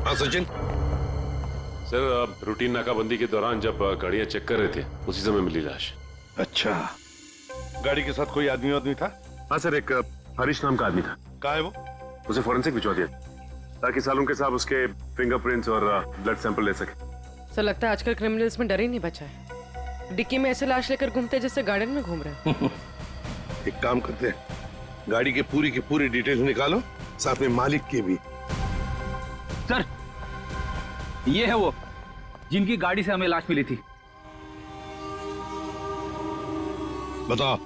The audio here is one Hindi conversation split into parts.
हाँ सचिन। सर रूटीन नाकाबंदी के दौरान जब गाड़ियां चेक कर रहे थे उसी समय मिली लाश। अच्छा, गाड़ी के साथ कोई आदमी था? हाँ सर, एक हरीश नाम का आदमी था। कहाँ है वो? उसे फॉरेंसिक भिजवा दिया ताकि सालों के साथ उसके फिंगरप्रिंट्स और ब्लड सैंपल ले सके। सर लगता है आजकल क्रिमिनल्स में डर ही नहीं बचा है। डिक्की में ऐसे लाश लेकर घूमते जैसे गार्डन में घूम रहे हैं। एक काम करते हैं, गाड़ी की पूरी डिटेल्स निकालो, साथ में मालिक की भी। सर, ये है वो जिनकी गाड़ी से हमें लाश मिली थी। बताओ,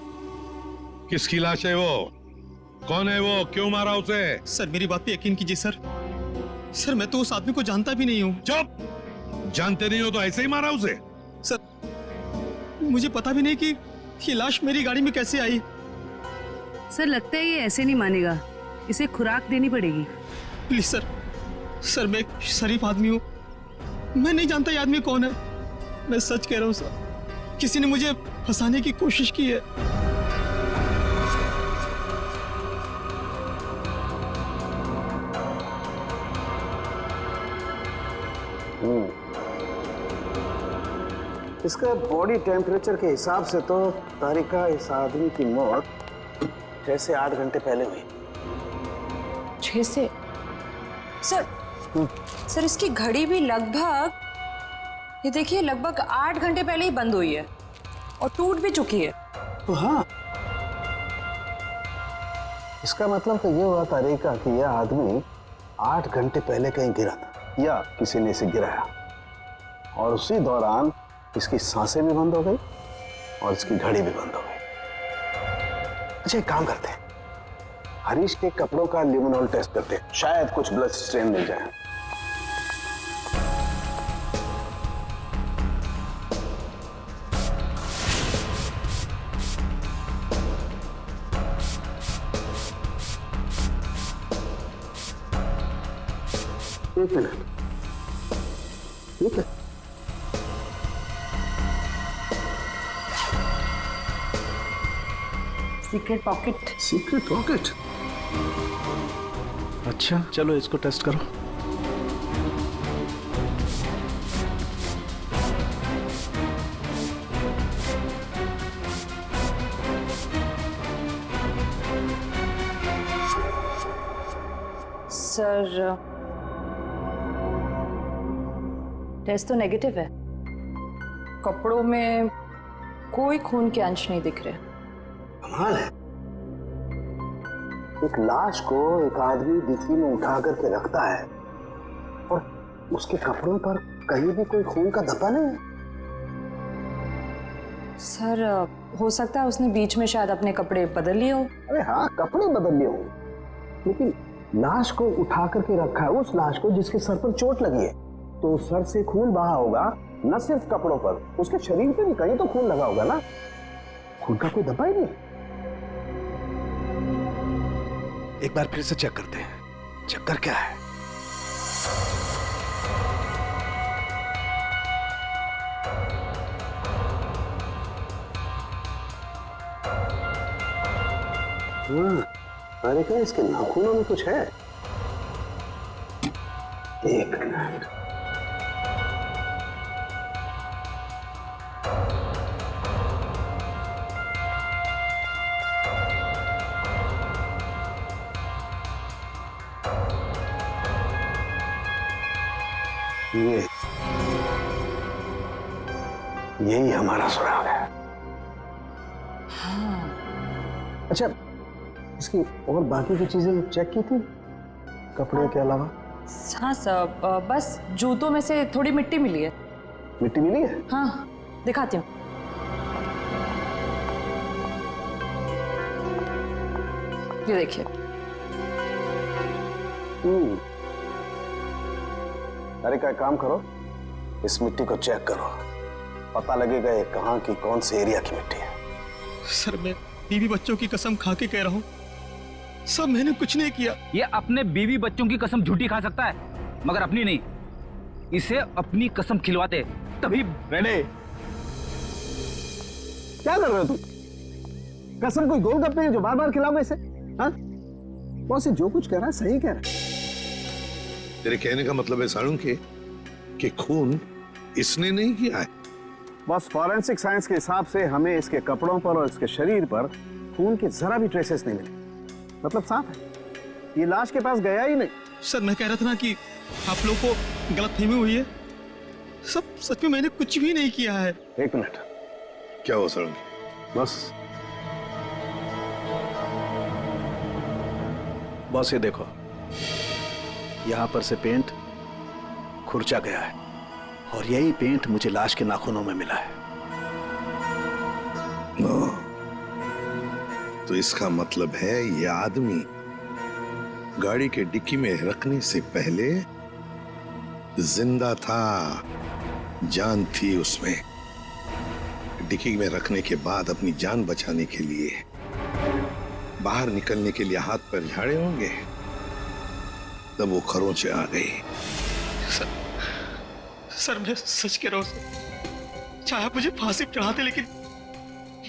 किसकी लाश है वो? कौन है वो? क्यों मारा उसे? सर मेरी बात पे यकीन कीजिए सर। सर मैं तो उस आदमी को जानता भी नहीं हूँ। चुप! जानते नहीं हो तो ऐसे ही मारा उसे? सर मुझे पता भी नहीं कि ये लाश मेरी गाड़ी में कैसे आई। सर लगता है ये ऐसे नहीं मानेगा, इसे खुराक देनी पड़ेगी। प्लीज सर, सर मैं एक शरीफ आदमी हूँ, मैं नहीं जानता ये आदमी कौन है। मैं सच कह रहा हूँ सर, किसी ने मुझे फंसाने की कोशिश की है। इसका बॉडी टेम्परेचर के हिसाब से तो तारिका इस आदमी की मौत 6 से 8 घंटे पहले हुई। 6 से? सर सर इसकी घड़ी भी लगभग, ये देखिए, लगभग 8 घंटे पहले ही बंद हुई है और टूट भी चुकी है। तो हाँ, इसका मतलब तो ये हुआ तारिका कि यह आदमी 8 घंटे पहले कहीं गिरा था या किसी ने इसे गिराया, और उसी दौरान इसकी सांसें भी बंद हो गई और इसकी घड़ी भी बंद हो गई। अच्छा एक काम करते हैं, हरीश के कपड़ों का लिमोनॉल टेस्ट करते हैं, शायद कुछ ब्लड स्ट्रेन मिल जाए। एक मिनट, ठीक है। Secret pocket. Secret pocket? अच्छा चलो इसको टेस्ट करो। सर टेस्ट तो नेगेटिव है, कपड़ों में कोई खून के अंश नहीं दिख रहे। कमाल है, एक लाश को एक आदमी डिक्की में उठा करके रखता है और उसके कपड़ों पर कहीं भी कोई खून का धब्बा नहीं है। सर हो सकता है उसने बीच में शायद अपने कपड़े बदल लिए हो। अरे हाँ, कपड़े बदल लिए होंगे, लेकिन लाश को उठा करके रखा है उस लाश को जिसके सर पर चोट लगी है, तो सर से खून बहा होगा, न सिर्फ कपड़ों पर, उसके शरीर पे भी कहीं तो खून लगा होगा ना। खून का कोई धब्बा ही नहीं। एक बार फिर से चेक करते हैं, चक्कर क्या है। अरे क्या इसके नाखूनों में कुछ है? एक मिनट, यही हमारा सुराग है। हाँ। अच्छा, इसकी और बाकी की चीजें चेक की थी कपड़े के अलावा? हाँ सर, बस जूतों में से थोड़ी मिट्टी मिली है। मिट्टी मिली है? हाँ दिखाती हूँ। ये देखिए। अरे क्या काम करो, इस मिट्टी को चेक करो, पता लगेगा ये कहाँ की कौन से एरिया की मिट्टी है। सर मैं बीवी बच्चों की कसम खा के कह रहा हूँ, सब मैंने कुछ नहीं किया। ये अपने बीवी बच्चों की कसम झूठी खा सकता है, मगर अपनी नहीं। इसे अपनी कसम खिलवाते तभी। रेने, क्या कर रहे हो तुम? कसम कोई गोलगप्पे है जो बार बार खिलाओगे इसे? हाँ? बॉस जो कुछ कह रहा है सही कह रहा है। तेरे कहने का मतलब है साळुंखे कि खून इसने नहीं किया है? बस फॉरेंसिक साइंस के हिसाब से हमें इसके कपड़ों पर और इसके शरीर पर खून के जरा भी ट्रेसेस नहीं मिले। मतलब साफ है, ये लाश के पास गया ही नहीं। सर मैं कह रहा था ना कि आप लोग को गलतफहमी हुई है। सब सच में मैंने कुछ भी नहीं किया है। एक मिनट, क्या हुआ साळुंखे? बस ये देखो, यहां पर से पेंट खुरचा गया है और यही पेंट मुझे लाश के नाखूनों में मिला है। तो इसका मतलब है ये आदमी गाड़ी के डिक्की में रखने से पहले जिंदा था, जान थी उसमें। डिक्की में रखने के बाद अपनी जान बचाने के लिए बाहर निकलने के लिए हाथ पर झाड़े होंगे, तब वो खरोंचे आ गई। सर मैं सच कह रहा हूँ सर। चाहे आप मुझे फांसी पर चढ़ाते, लेकिन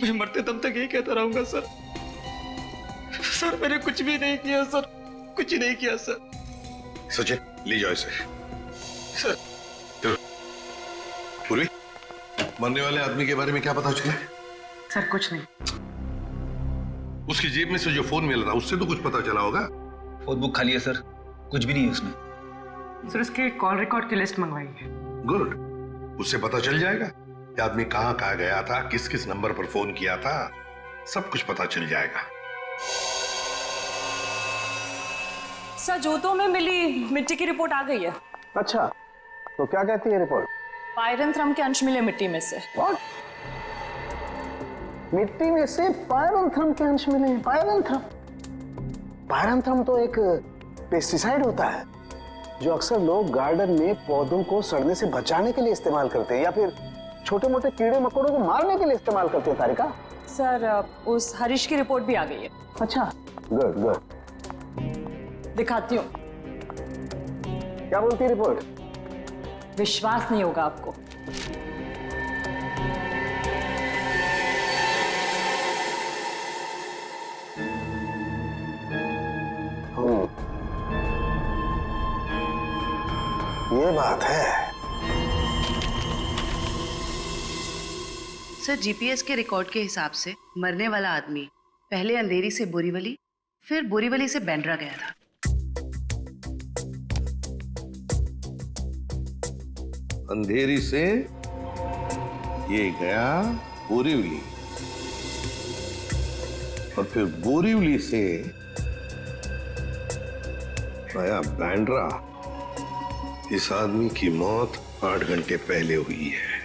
मैं मरते दम तक यही कहता रहूंगा सर। सर मैंने कुछ भी नहीं किया सर, कुछ नहीं किया सर। सचिन ले जाओ इसे। सर पूर्वी, मरने वाले आदमी के बारे में क्या पता चला? सर कुछ नहीं। उसकी जेब में से जो फोन मिल रहा उससे तो कुछ पता चला होगा। फोन बुक खाली है सर, कुछ भी नहीं है उसमें। सर उसके कॉल रिकॉर्ड की लिस्ट मंगवाई है। गुड, उससे पता चल जाएगा कि आदमी कहां कहां गया था, किस किस नंबर पर फोन किया था, सब कुछ पता चल जाएगा। सर जूतों में मिली मिट्टी की रिपोर्ट आ गई है। अच्छा, तो क्या कहती है रिपोर्ट? पायरंथ्रम के अंश मिले मिट्टी में से। What? मिट्टी में से पायरंथ्रम के अंश मिले? पायरंथ्रम तो एक पेस्टिसाइड होता है जो अक्सर लोग गार्डन में पौधों को सड़ने से बचाने के लिए इस्तेमाल करते हैं या फिर छोटे मोटे कीड़े मकोड़ों को मारने के लिए इस्तेमाल करते हैं। तारिका, सर उस हरीश की रिपोर्ट भी आ गई है। अच्छा, गुड गुड। दिखाती हूँ। क्या बोलती है रिपोर्ट? विश्वास नहीं होगा आपको। ये बात है। सर जीपीएस के रिकॉर्ड के हिसाब से मरने वाला आदमी पहले अंधेरी से बोरीवली, फिर बोरीवली से बैंड्रा गया था। अंधेरी से ये गया बोरीवली और फिर बोरीवली से आया बैंड्रा। इस आदमी की मौत 8 घंटे पहले हुई है।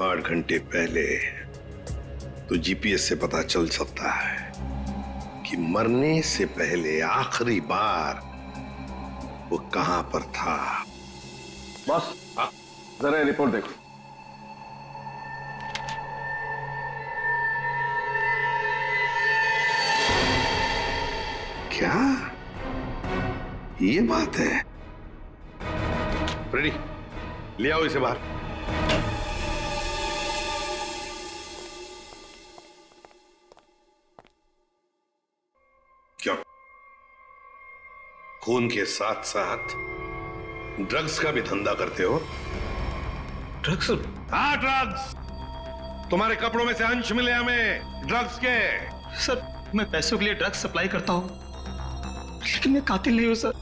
8 घंटे पहले तो जीपीएस से पता चल सकता है कि मरने से पहले आखिरी बार वो कहां पर था। बस जरा रिपोर्ट देखो। क्या ये बात है? रेडी, ले आओ इसे बाहर। क्या खून के साथ साथ ड्रग्स का भी धंधा करते हो? ड्रग्स? हाँ ड्रग्स। तुम्हारे कपड़ों में से अंश मिले हमें ड्रग्स के। सर मैं पैसों के लिए ड्रग्स सप्लाई करता हूँ, लेकिन मैं कातिल नहीं हूँ सर।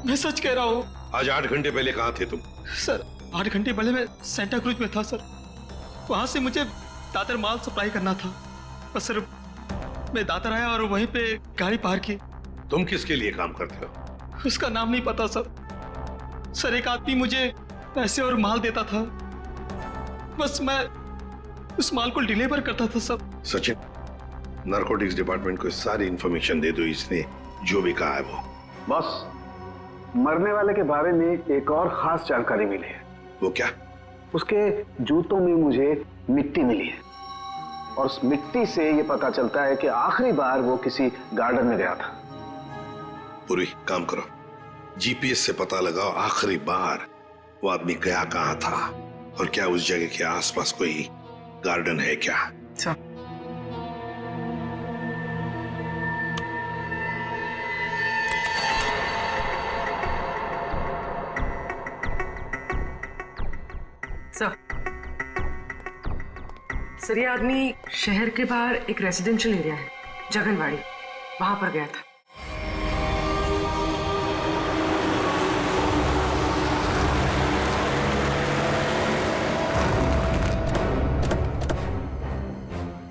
मैं सच कह रहा हूँ। आज 8 घंटे पहले कहां थे तुम? सर 8 घंटे पहले मैं सेंटा क्रूज में था सर। वहां से मुझे दादर माल सप्लाई करना था, बस सर मैं दादर आया और वहीं पे गाड़ी पार्क की। तुम किसके लिए काम करते हो? उसका नाम नहीं पता सर। सर एक आदमी मुझे पैसे और माल देता था, बस मैं उस माल को डिलीवर करता था सर। सचिन, नारकोटिक्स डिपार्टमेंट को सारी इंफॉर्मेशन दे दो, इसने जो भी कहा है वो। बस मरने वाले के बारे में एक और खास जानकारी मिली है। वो क्या? उसके जूतों में मुझे मिट्टी मिली है और उस मिट्टी से ये पता चलता है कि आखिरी बार वो किसी गार्डन में गया था। पूरी काम करो, जीपीएस से पता लगाओ आखिरी बार वो आदमी गया कहां था और क्या उस जगह के आसपास कोई गार्डन है क्या? अच्छा। सर ये आदमी शहर के बाहर एक रेजिडेंशियल एरिया है, जगनवाड़ी, वहां पर गया था।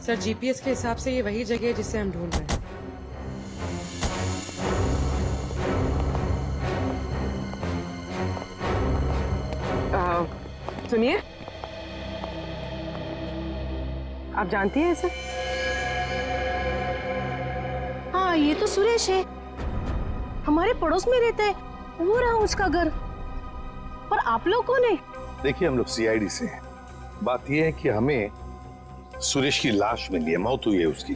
सर जीपीएस के हिसाब से ये वही जगह है जिसे हम ढूंढ रहे हैं। सुनिए, आप जानती हैं इसे? हाँ, ये तो सुरेश है, हमारे पड़ोस में रहता है, वो रहा उसका घर। पर आप लोग कौन है? देखिए, हम लोग सीआईडी से हैं। बात यह है कि हमें सुरेश की लाश मिली है, मौत हुई है उसकी।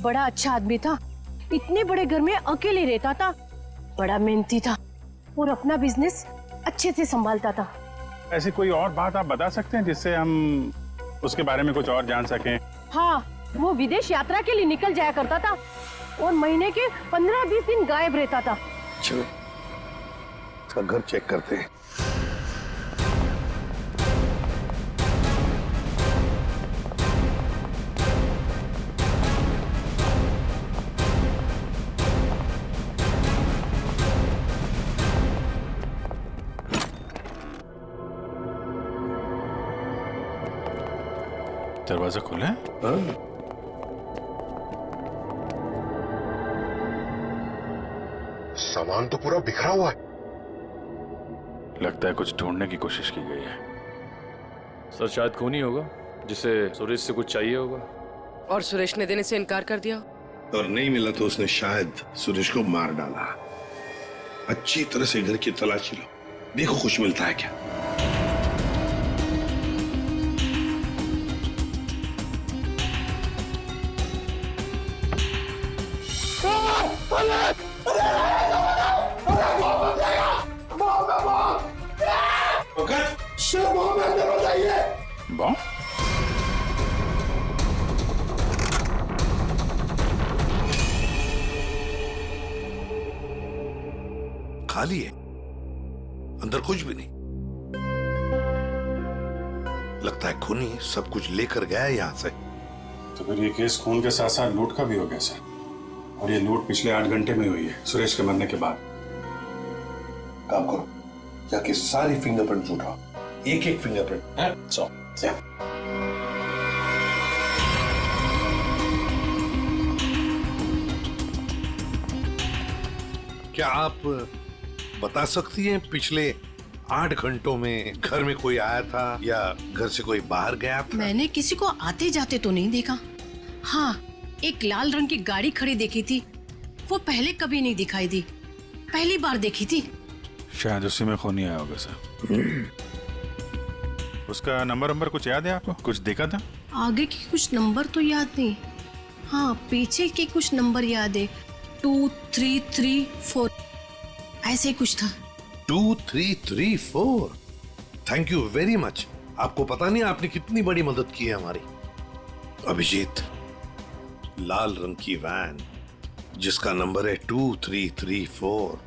बड़ा अच्छा आदमी था, इतने बड़े घर में अकेले रहता था, बड़ा मेहनती था और अपना बिजनेस अच्छे से संभालता था। ऐसी कोई और बात आप बता सकते हैं जिससे हम उसके बारे में कुछ और जान सकें? हाँ, वो विदेश यात्रा के लिए निकल जाया करता था और महीने के 15-20 दिन गायब रहता था। चलो उसका घर चेक करते हैं। दरवाजा खुला है? सामान तो पूरा बिखरा हुआ है। लगता है कुछ ढूंढने की कोशिश की गई है। सर शायद खून ही होगा जिसे सुरेश से कुछ चाहिए होगा। और सुरेश ने देने से इनकार कर दिया। और नहीं मिला तो उसने शायद सुरेश को मार डाला। अच्छी तरह से घर की तलाशी लो, देखो कुछ मिलता है क्या। बॉम्ब? खाली है, अंदर कुछ भी नहीं। लगता है खूनी सब कुछ लेकर गया है यहां से। तो फिर ये केस खून के साथ साथ लूट का भी हो गया सर। और ये लूट पिछले 8 घंटे में हुई है, सुरेश के मरने के बाद। काम करो, जाके सारी फिंगरप्रिंट उठाओ, एक फिंगरप्रिंट है। क्या आप बता सकती हैं पिछले 8 घंटों में घर में कोई आया था या घर से कोई बाहर गया था? मैंने किसी को आते जाते तो नहीं देखा। हाँ, एक लाल रंग की गाड़ी खड़ी देखी थी, वो पहले कभी नहीं दिखाई दी, पहली बार देखी थी। शायद उसी में खूनी आया होगा सर। उसका नंबर कुछ याद है आपको? कुछ देखा था? आगे के कुछ नंबर तो याद नहीं, हाँ पीछे के कुछ नंबर याद है, 2334 ऐसे कुछ था। 2334। Thank you very much. आपको पता नहीं आपने कितनी बड़ी मदद की है हमारी। अभिजीत, लाल रंग की वैन जिसका नंबर है 2334,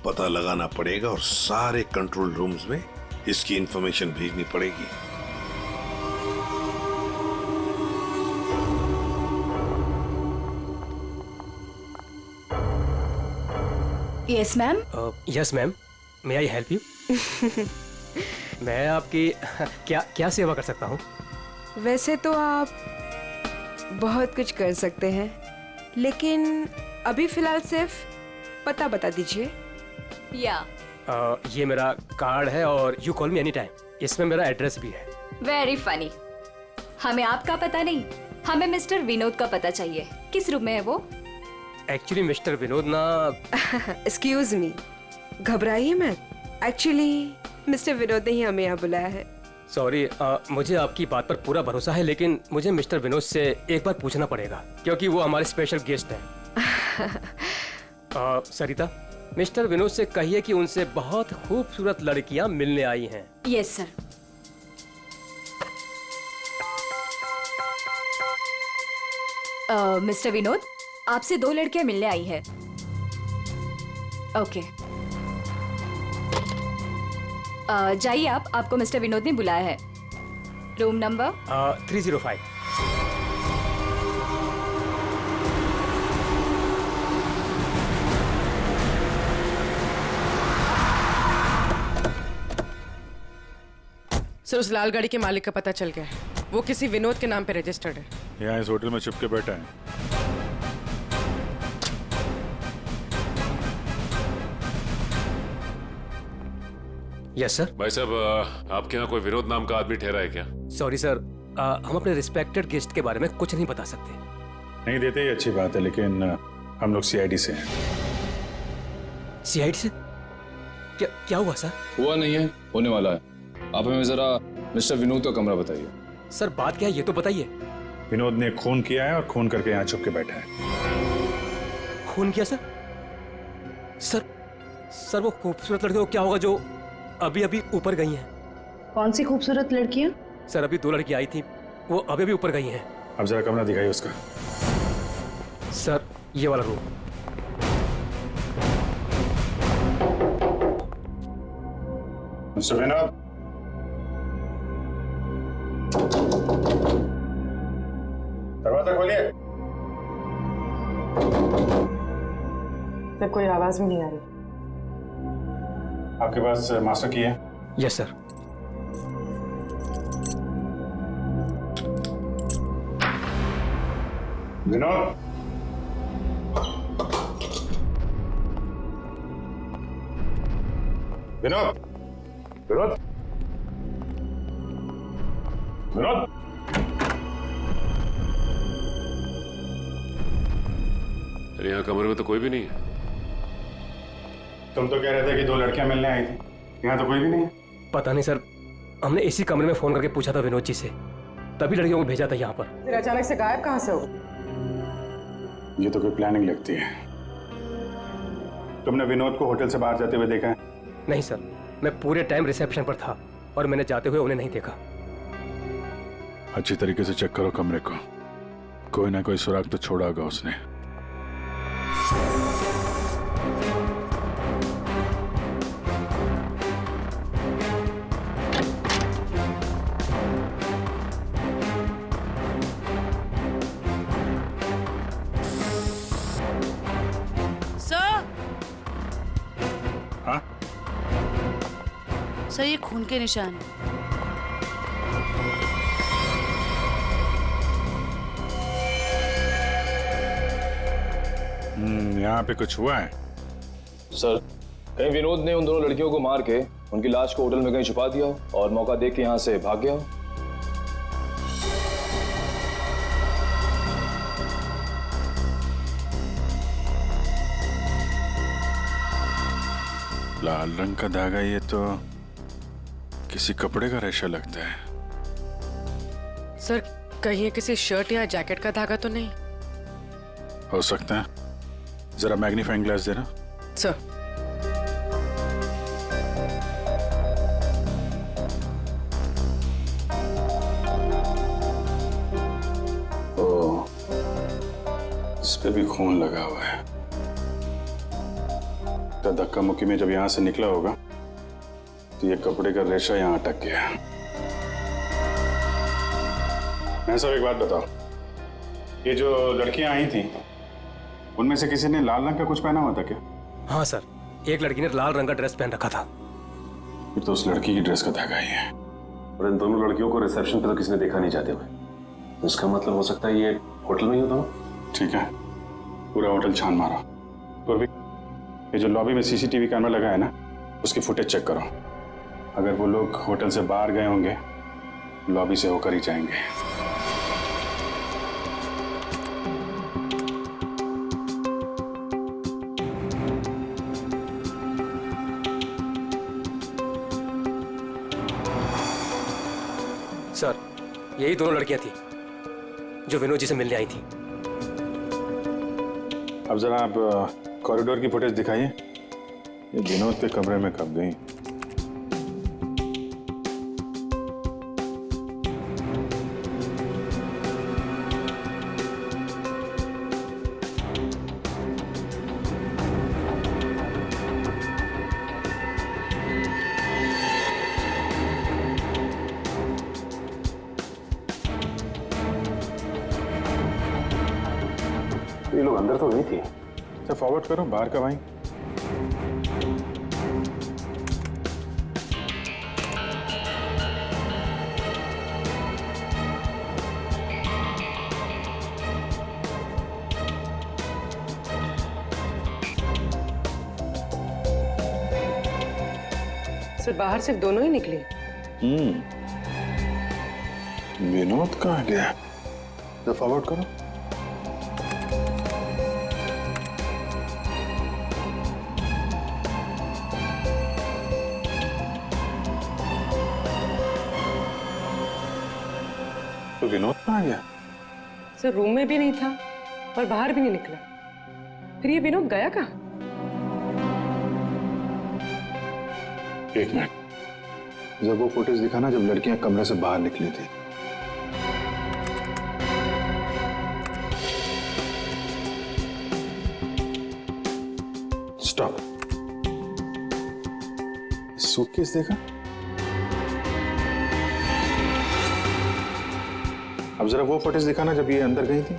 पता लगाना पड़ेगा और सारे कंट्रोल रूम्स में इसकी इंफॉर्मेशन भेजनी पड़ेगी। Yes ma'am. Yes ma'am, may I help you? मैं आपकी क्या सेवा कर सकता हूँ? वैसे तो आप बहुत कुछ कर सकते हैं, लेकिन अभी फिलहाल सिर्फ पता बता दीजिए। ये मेरा कार्ड है और you call me any time. इसमें मेरा एड्रेस भी है। Very funny. हमें आपका पता नहीं, हमें मिस्टर विनोद का पता चाहिए। किस रूम में है वो? एक्चुअली मिस्टर विनोद ना। एक्सक्यूज मी, घबराइए मत। एक्चुअली मिस्टर विनोद ने ही हमें यहाँ बुलाया है। सॉरी, मुझे आपकी बात पर पूरा भरोसा है, लेकिन मुझे मिस्टर विनोद से एक बार पूछना पड़ेगा क्योंकि वो हमारे स्पेशल गेस्ट हैं। सरिता, मिस्टर विनोद से कहिए कि उनसे बहुत खूबसूरत लड़कियां मिलने आई हैं। Yes sir. मिस्टर विनोद, आपसे 2 लड़कियां मिलने आई है। ओके। जाइए आप, आपको मिस्टर विनोद ने बुलाया है। Room number 305। सर उस लाल गाड़ी के मालिक का पता चल गया है। वो किसी विनोद के नाम पे रजिस्टर्ड है। यहाँ इस होटल में छुप के बैठा है। Yes sir. भाई साहब, आपके यहाँ कोई विनोद नाम का आदमी ठहरा है क्या? सॉरी सर, हम अपने रिस्पेक्टेड गेस्ट के बारे में कुछ नहीं बता सकते। नहीं देते, ये अच्छी बात है, लेकिन हम लोग सीआईडी से हैं। सीआईडी से? क्या क्या हुआ सर? हुआ नहीं है, होने वाला है। आप हमें जरा मिस्टर विनोद का कमरा बताइए। सर बात क्या है ये तो बताइए। विनोद ने खून किया है और खून करके यहाँ छुप के बैठा है। खून किया सर? सर वो खूबसूरत लड़की को क्या होगा जो अभी अभी ऊपर गई हैं? कौन सी खूबसूरत लड़कियां? सर अभी 2 लड़की आई थी, वो अभी अभी ऊपर गई हैं। अब जरा कमरा दिखाइए उसका। सर ये वाला रूम। मिस्टर विनोद, दरवाजा खोलिए। सर कोई आवाज भी नहीं आ रही। आपके पास मास्टर की है? Yes sir. विनोद, विनोद, विनोद, विनोद। अरे यहाँ कमरे में तो कोई भी नहीं है। तुम तो कह रहे थे कि 2 लड़कियां मिलने आई थी, यहाँ तो कोई भी नहीं है। पता नहीं सर, हमने इसी कमरे में फोन करके पूछा था विनोद जी से, तभी लड़कियों को भेजा था यहाँ पर। फिर अचानक से गायब कहाँ से हो? ये तो कोई प्लानिंग लगती है। तुमने विनोद को होटल से बाहर जाते हुए देखा है? नहीं सर, मैं पूरे टाइम रिसेप्शन पर था और मैंने जाते हुए उन्हें नहीं देखा। अच्छी तरीके से चेक करो कमरे को, कोई ना कोई सुराग तो छोड़ा होगा उसने। सर ये खून के निशान है। यहाँ पे कुछ हुआ है? सर कहीं विनोद ने उन दोनों लड़कियों को मार के उनकी लाश को होटल में कहीं छुपा दिया हो और मौका देख के यहाँ से भाग गया हो। लाल रंग का धागा, ये तो किसी कपड़े का रेशा लगता है। सर कहीं ये किसी शर्ट या जैकेट का धागा तो नहीं? हो सकता है, जरा मैग्नीफाइंग ग्लास देना। सर ओ, इस पे भी खून लगा हुआ है। तो धक्का मुक्की में जब यहां से निकला होगा तो ये कपड़े का रेशा यहां अटक गया। मैं सब एक बात बताओ, ये जो लड़कियां आई थी उनमें से किसी ने लाल रंग का कुछ पहना हुआ था क्या? हाँ सर, एक लड़की ने लाल रंग का ड्रेस पहन रखा था। फिर तो उस लड़की की ड्रेस का धागा ही है। और इन दोनों लड़कियों को रिसेप्शन पे तो किसी ने देखा नहीं जाते हुए। इसका मतलब हो सकता है ये होटल में ही होता हो। ठीक है, पूरा होटल छान मारा। पूर्वी, ये जो लॉबी में सीसीटीवी कैमरा लगा है ना, उसकी फुटेज चेक करो। अगर वो लोग होटल से बाहर गए होंगे, लॉबी से होकर ही जाएंगे। सर यही दोनों लड़कियां थी जो विनोद जी से मिलने आई थी। अब जरा आप कॉरिडोर की फुटेज दिखाइए। ये विनोद के कमरे में कब गई? ये लोग अंदर तो नहीं थी। अच्छा फॉरवर्ड करो बाहर का भाई। सर बाहर सिर्फ दोनों ही निकले। विनोद कहाँ गया? तो फॉरवर्ड करो। तो विनोद कहाँ गया? सर रूम में भी नहीं था और बाहर भी नहीं निकला। फिर ये विनोद गया कहाँ? एक मिनट, जब वो फुटेज दिखा ना जब लड़कियां कमरे से बाहर निकली थी, स्टॉप। सूटकेस देखा? अब जरा वो फुटेज दिखा ना जब ये अंदर गई थी।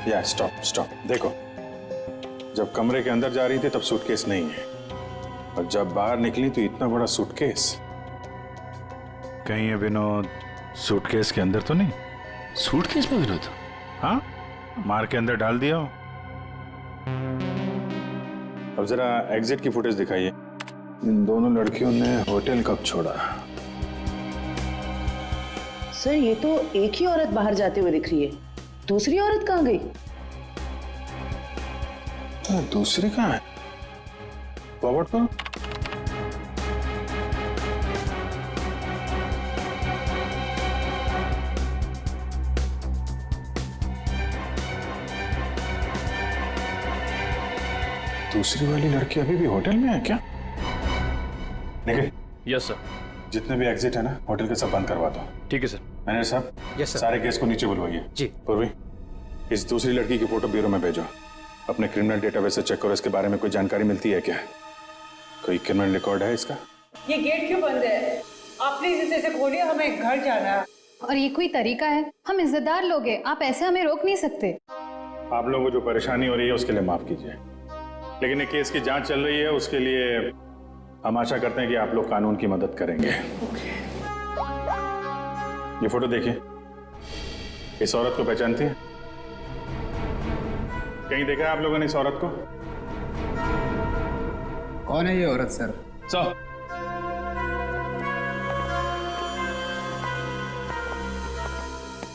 या स्टॉप स्टॉप, देखो जब कमरे के अंदर जा रही थी तब सूटकेस नहीं है, और जब बाहर निकली तो इतना बड़ा सूटकेस। कहीं ये विनोद सूटकेस के अंदर तो नहीं? सूटकेस में विनोद? हाँ, मार के अंदर डाल दिया हो। अब जरा एग्जिट की फुटेज दिखाइए। इन दोनों लड़कियों ने होटल कब छोड़ा? सर ये तो एक ही औरत बाहर जाते हुए दिख रही है, दूसरी औरत कहाँ गई? दूसरी कहाँ है? फॉरवर्ड करो। दूसरी वाली लड़की अभी भी होटल में है क्या? निखिल। Yes sir. जितने भी एग्जिट है ना होटल के सब बंद करवा दो। ठीक है सर। मैनेजर साहब। Yes sir. सारे केस को नीचे बुलवाइए। जी। पूर्वी, इस दूसरी लड़की की फोटो ब्यूरो में भेजो। अपने क्रिमिनल डेटाबेस से चेक करो, इसके बारे में कोई जानकारी मिलती है क्या? कोई क्रिमिनल रिकॉर्ड है इसका? ये गेट क्यों बंद है? आप प्लीज इसे खोलिए, हमें घर जाना है। और ये कोई तरीका है? हम इज्जतदार लोग हैं, आप ऐसे हमें रोक नहीं सकते। आप लोगों को जो परेशानी हो रही है उसके लिए माफ कीजिए, लेकिन ये केस की जांच चल रही है, उसके लिए हम आशा करते हैं कि आप लोग कानून की मदद करेंगे। ये फोटो देखिए, इस औरत को पहचानती है? कहीं देखा है आप लोगों ने इस औरत को? कौन है ये औरत सर?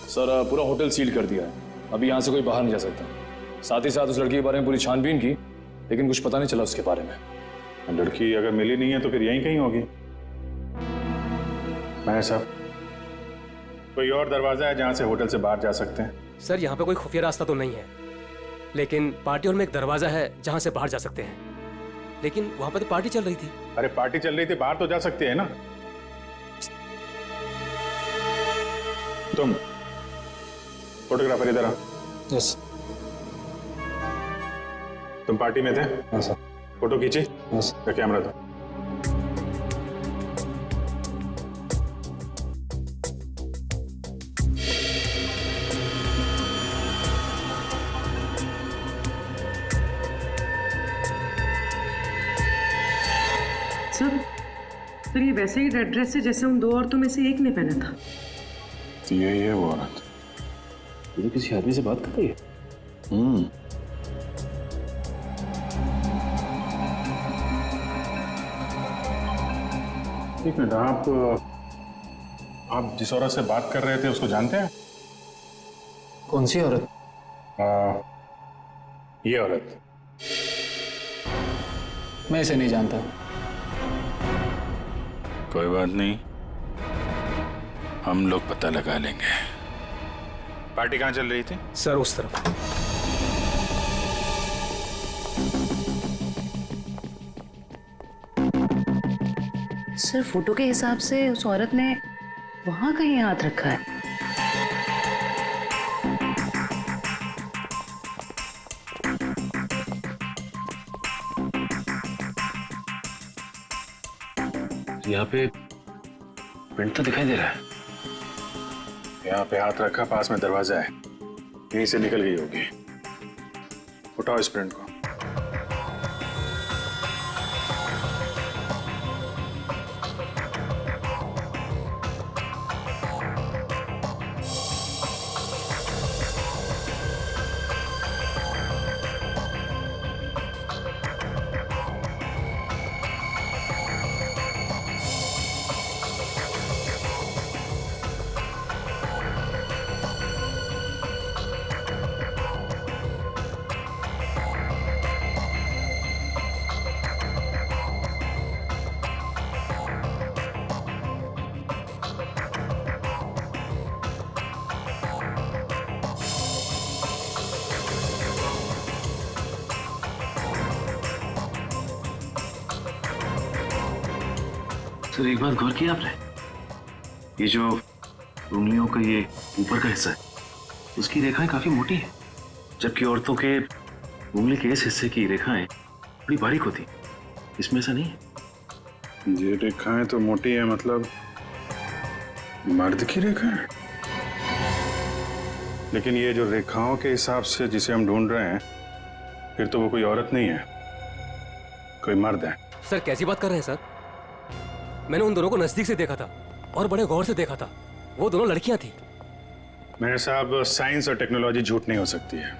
सर पूरा होटल सील कर दिया है, अभी यहाँ से कोई बाहर नहीं जा सकता। साथ ही साथ उस लड़की के बारे में पूरी छानबीन की, लेकिन कुछ पता नहीं चला उसके बारे में। लड़की अगर मिली नहीं है तो फिर यहीं कहीं होगी। मैनेजर साहब, कोई और दरवाजा है जहां से होटल से बाहर जा सकते हैं? सर यहाँ पे कोई खुफिया रास्ता तो नहीं है, लेकिन पार्टी हॉल में एक दरवाजा है जहां से बाहर जा सकते हैं, लेकिन वहां पर तो पार्टी चल रही थी। अरे पार्टी चल रही थी, बाहर तो जा सकते हैं ना। तुम फोटोग्राफर इधर आओ। यस। तुम पार्टी में थे? हाँ सर। फोटो खींची? यस। कैमरा दो। सर ये वैसे ही रेड ड्रेस है जैसे उन दो औरतों में से एक ने पहना था। तो यही है वो औरत। ये तो किसी आदमी से बात कर रही है। एक मिनट, आप जिस औरत से बात कर रहे थे उसको जानते हैं? कौन सी औरत? ये औरत। मैं इसे नहीं जानता। कोई बात नहीं, हम लोग पता लगा लेंगे। पार्टी कहाँ चल रही थी? सर उस तरफ। सर फोटो के हिसाब से उस औरत ने वहां कहीं हाथ रखा है। यहाँ पे प्रिंट तो दिखाई दे रहा है। यहाँ पे हाथ रखा, पास में दरवाजा है, यहीं से निकल गई होगी। उठाओ इस प्रिंट को। सर एक बात गौर किया आपने, ये जो उंगलियों का ये ऊपर का हिस्सा है उसकी रेखाएं काफी मोटी है, जबकि औरतों के उंगली के इस हिस्से की रेखाएं बड़ी बारीक होती। इसमें ऐसा नहीं है। ये रेखाएं तो मोटी है, मतलब मर्द की रेखा है। लेकिन ये जो रेखाओं के हिसाब से जिसे हम ढूंढ रहे हैं, फिर तो वो कोई औरत नहीं है, कोई मर्द है। सर कैसी बात कर रहे हैं सर? मैंने उन दोनों को नजदीक से देखा था और बड़े गौर से देखा था। वो दोनों लड़कियां थी। मेरे साहब, साइंस और टेक्नोलॉजी झूठ नहीं हो सकती है।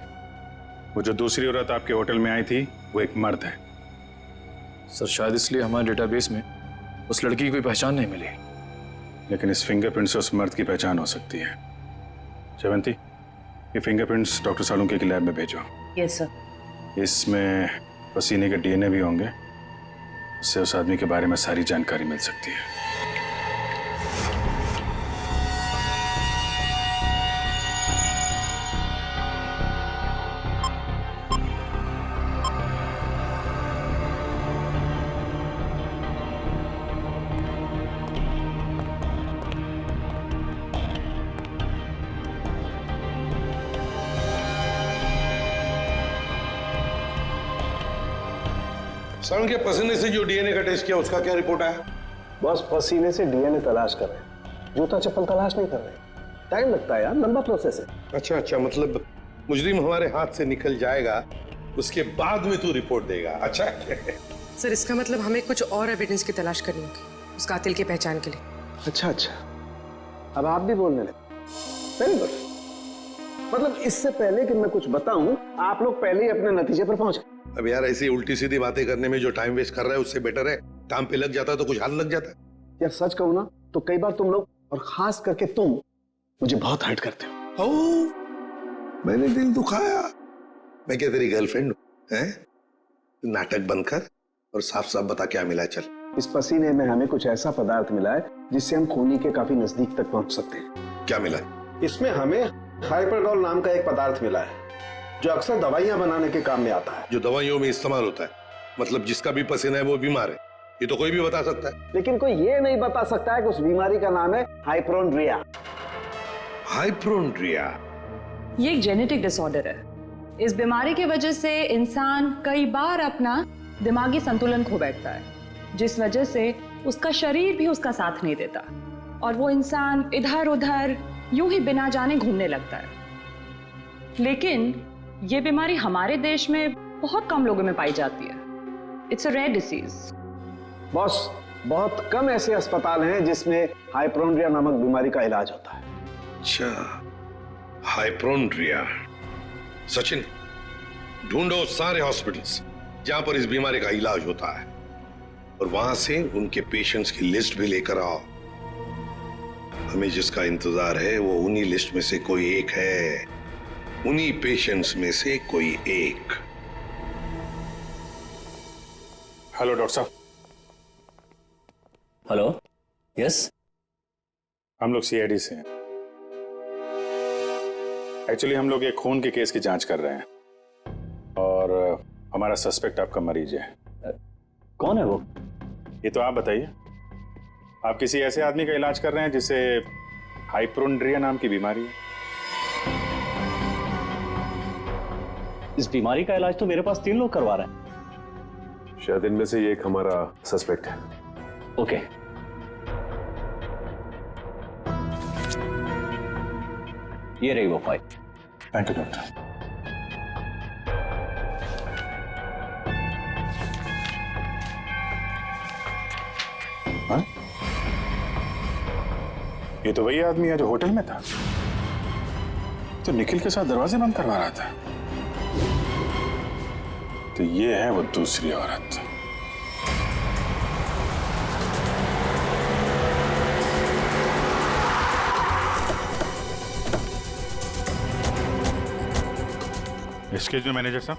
वो जो दूसरी औरत आपके होटल में आई थी वो एक मर्द है। सर शायद इसलिए हमारे डेटाबेस में उस लड़की की कोई पहचान नहीं मिली। लेकिन इस फिंगरप्रिंट से उस मर्द की पहचान हो सकती है। जयवंती, ये फिंगरप्रिंट्स डॉक्टर सालुंके की लैब में भेजो। Yes sir. इसमें पसीने के डीएनए भी होंगे, उससे उस आदमी के बारे में सारी जानकारी मिल सकती है। सालुंके के पसीने से जो डीएनए का टेस्ट किया उसका क्या रिपोर्ट आया? बस पसीने से डीएनए तलाश कर रहे हैं, जूता चप्पल तलाश नहीं कर रहे। टाइम लगता है यार, लंबा प्रोसेस है। अच्छा, मतलब मुजरिम हमारे हाथ से निकल जाएगा, उसके बाद में तू रिपोर्ट देगा। अच्छा सर इसका मतलब हमें कुछ और एविडेंस की तलाश करनी होगी उस कातिल की पहचान के लिए। अच्छा, अब आप भी बोलने लगे। Very good. मतलब इससे पहले कि मैं कुछ बताऊं, आप लोग पहले ही अपने नतीजे पर पहुंच गए। अब यार ऐसी उल्टी सीधी बातें करने में जो टाइम वेस्ट कर रहा है उससे बेटर है काम पे लग जाता तो कुछ हाल लग जाता। यार सच कहूं ना तो कई बार तुम लोग, और खास करके तुम, मुझे बहुत हर्ट करते हो। मैंने दिल दुखाया? मैं क्या तेरी गर्लफ्रेंड हूं? हैं? नाटक बंद कर और साफ साफ बता क्या मिला। चल। इस पसीने में हमें कुछ ऐसा पदार्थ मिला है जिससे हम खूनी के काफी नजदीक तक पहुंच सकते हैं। क्या मिला? इसमें हमें हाइपरडोल नाम का एक पदार्थ मिला है जो अक्सर दवाइयां बनाने के काम में आता है। जो दवाइयों में इस्तेमाल होता है? मतलब जिसका भी पसीना है वो बीमार है, ये तो कोई भी बता सकता है। लेकिन कोई ये नहीं बता सकता है कि उस बीमारी का नाम है हाइपोक्रोंड्रिया। हाइपोक्रोंड्रिया ये एक जेनेटिक डिसऑर्डर है। इस बीमारी की वजह से इंसान कई बार अपना दिमागी संतुलन खो बैठता है, जिस वजह से उसका शरीर भी उसका साथ नहीं देता और वो इंसान इधर उधर यूं ही बिना जाने घूमने लगता है। लेकिन ये बीमारी हमारे देश में बहुत कम लोगों में पाई जाती है। It's a rare disease. Boss, बहुत कम ऐसे अस्पताल हैं जिसमें हाइपोक्रोंड्रिया नामक बीमारी का इलाज होता है। अच्छा, हाइपोक्रोंड्रिया। सचिन, ढूंढो सारे हॉस्पिटल्स जहां पर इस बीमारी का इलाज होता है और वहां से उनके पेशेंट्स की लिस्ट भी लेकर आओ। हमें जिसका इंतजार है वो उन्हीं लिस्ट में से कोई एक है, उन्हीं पेशेंट्स में से कोई एक। हेलो डॉक्टर साहब। Hello, yes. हम लोग सीआईडी से हैं। एक्चुअली हम लोग एक खून के केस की जांच कर रहे हैं और हमारा सस्पेक्ट आपका मरीज है। कौन है वो? ये तो आप बताइए। आप किसी ऐसे आदमी का इलाज कर रहे हैं जिसे हाइपोक्रोंड्रिया नाम की बीमारी है? इस बीमारी का इलाज तो मेरे पास 3 लोग करवा रहे हैं। शायद इनमें से ये एक हमारा सस्पेक्ट है। ओके। ये रही वो फाइल। Thank you doctor. हाँ? ये तो वही आदमी है जो होटल में था, तो निखिल के साथ दरवाजे बंद करवा रहा था। तो ये है वो दूसरी औरत। एक्सक्यूज मी मैनेजर साहब,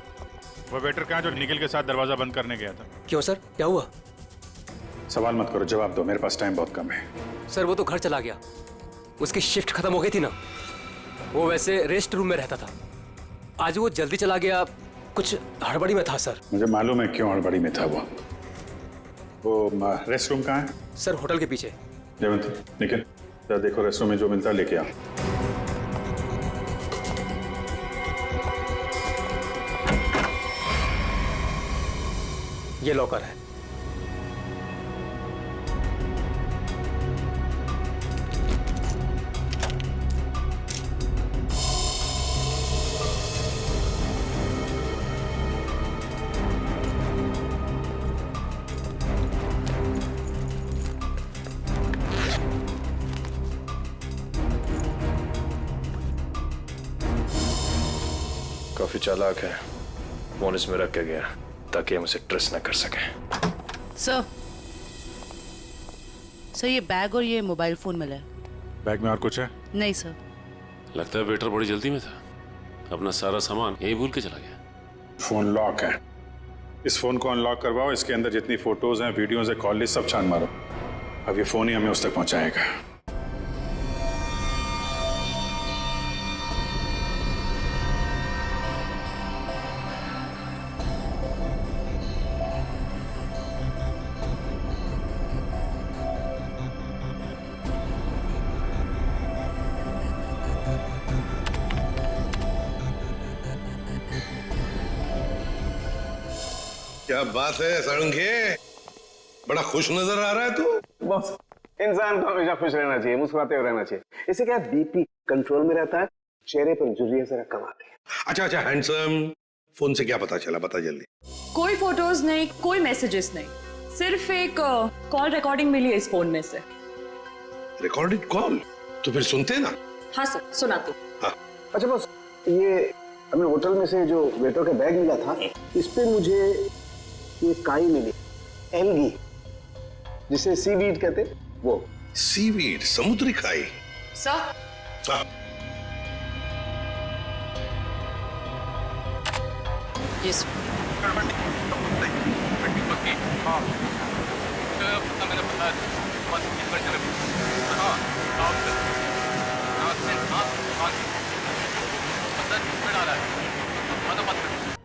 वो वेटर कहाँ जो निखिल के साथ दरवाजा बंद करने गया था? क्यों सर, क्या हुआ? सवाल मत करो, जवाब दो, मेरे पास टाइम बहुत कम है। सर वो तो घर चला गया, उसकी शिफ्ट खत्म हो गई थी ना। वो वैसे रेस्ट रूम में रहता था, आज वो जल्दी चला गया, कुछ हड़बड़ी में था सर। मुझे मालूम है क्यों हड़बड़ी में था वो रेस्ट रूम कहाँ है? सर होटल के पीछे। जयवंत, निखिल जरा देखो रेस्ट रूम में जो मिलता है लेके आओ। ये लॉकर है। काफी चालाक है, फोन इसमें रख के गया ताकि हम उसे ट्रेस न कर सकें। सर ये बैग और ये मोबाइल फोन मिला है। बैग में और कुछ है? नहीं सर। लगता है वेटर बड़ी जल्दी में था, अपना सारा सामान यही भूल के चला गया। फोन लॉक है, इस फोन को अनलॉक करवाओ, इसके अंदर जितनी फोटोज हैं, वीडियोज हैं, कॉल लिस्ट सब छान मारो। अब ये फोन ही हमें उस तक पहुंचाएगा। क्या बात है सारंगे, बड़ा खुश नजर आ रहा है तू। बस इंसान को हमेशा खुश रहना चाहिए, मुस्कुराते हुए रहना चाहिए। इससे क्या बीपी कंट्रोल में रहता है, चेहरे पर झुर्रियां जरा कम आती है। अच्छा हैंडसम, फोन से क्या पता चला, बता जल्दी। कोई फोटोज नहीं, कोई मैसेजेस नहीं, सिर्फ एक कॉल रिकॉर्डिंग मिली है इस फोन में से। Recorded call? तो फिर सुनते ना। हाँ सर, सुनाते। हाँ। अच्छा बस, ये हमें होटल में से जो वेटर का बैग मिला था, इस पे मुझे ये काई मिली, एल्गी, जिसे सीवीड कहते, वो। सीवीड, समुद्री काई? Sir yes.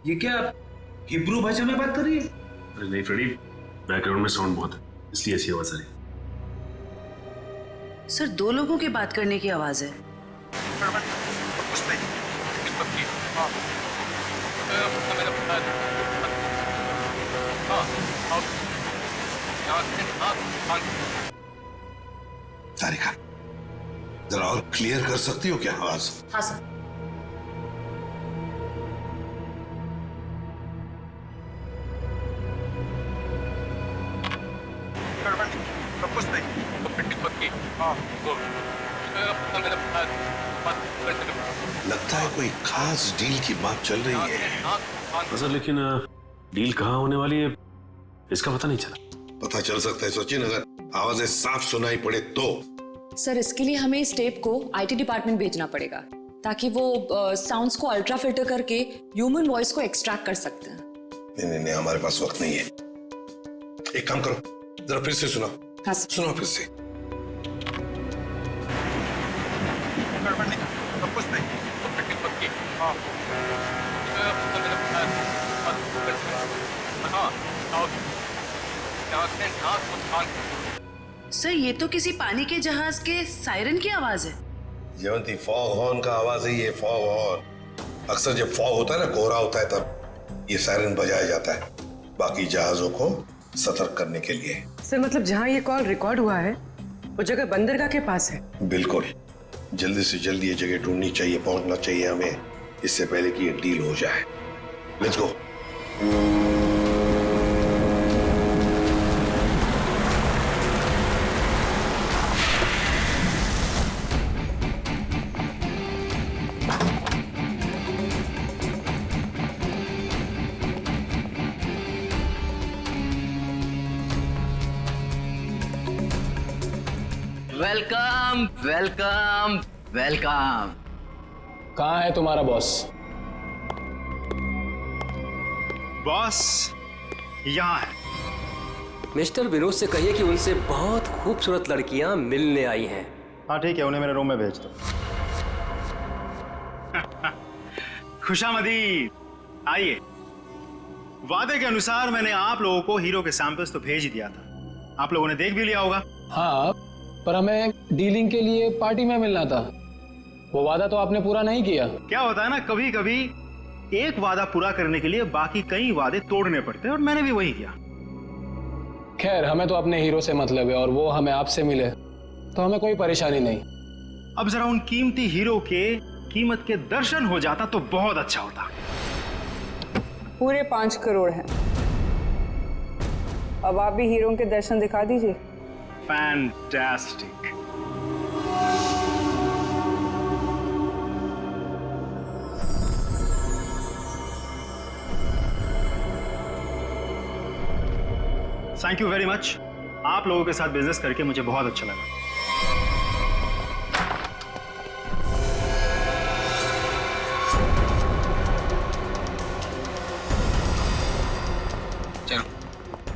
ये क्या हिब्रू भाषा में बात कर रही है? अरे नहीं फ्रेडी, बैकग्राउंड में साउंड बहुत है, इसलिए ऐसी आवाज आ रही है। सर 2 लोगों की बात करने की आवाज है। तारिका, जरा और क्लियर कर सकती हो क्या आवाज? हाँ सर। लगता है कोई खास डील की बात चल रही है। सर लेकिन डील कहाँ होने वाली है इसका पता नहीं चला। पता चल सकता है सचिन, अगर आवाजें साफ सुनाई पड़े तो। सर इसके लिए हमें इस टेप को आईटी डिपार्टमेंट भेजना पड़ेगा, ताकि वो साउंड्स को अल्ट्रा फिल्टर करके ह्यूमन वॉइस को एक्सट्रैक्ट कर सकते हैं। नहीं, हमारे पास वक्त नहीं है। एक काम करो, जरा फिर से सुनाओ। हाँ सुनाओ फिर से। सर ये तो किसी पानी के जहाज के सायरन की आवाज है। जयवंती, फॉग हॉर्न का आवाज है ये, फॉग हॉर्न। अक्सर जब फॉग होता है ना, कोहरा होता है, तब ये सायरन बजाया जाता है बाकी जहाजों को सतर्क करने के लिए। सर मतलब जहाँ ये कॉल रिकॉर्ड हुआ है वो जगह बंदरगाह के पास है? बिल्कुल, जल्दी से जल्दी ये जगह ढूंढनी चाहिए, पहुंचना चाहिए हमें, इससे पहले कि ये डील हो जाए। Let's go. Welcome welcome welcome. कहाँ है तुम्हारा बॉस? बॉस यहाँ है। मिस्टर विनोद से कहिए कि उनसे बहुत खूबसूरत लड़कियां मिलने आई हैं। हाँ ठीक है, उन्हें मेरे रूम में भेज दो। खुशामदीद, आइए। वादे के अनुसार मैंने आप लोगों को हीरो के सैंपल्स तो भेज ही दिया था, आप लोगों ने देख भी लिया होगा। हाँ, पर हमें डीलिंग के लिए पार्टी में मिलना था, वो वादा तो आपने पूरा नहीं किया। क्या होता है ना, कभी कभी एक वादा पूरा करने के लिए बाकी कई वादे तोड़ने पड़ते हैं, और मैंने भी वही किया। खैर, हमें तो अपने हीरो से मतलब है और वो हमें आपसे मिले तो हमें कोई परेशानी नहीं। अब जरा उन कीमती हीरो के कीमत के दर्शन हो जाता तो बहुत अच्छा होता। पूरे 5 करोड़ हैं। अब आप भी हीरो के दर्शन दिखा दीजिए। Fantastic. Thank you very much. आप लोगों के साथ बिजनेस करके मुझे बहुत अच्छा लगा। चलो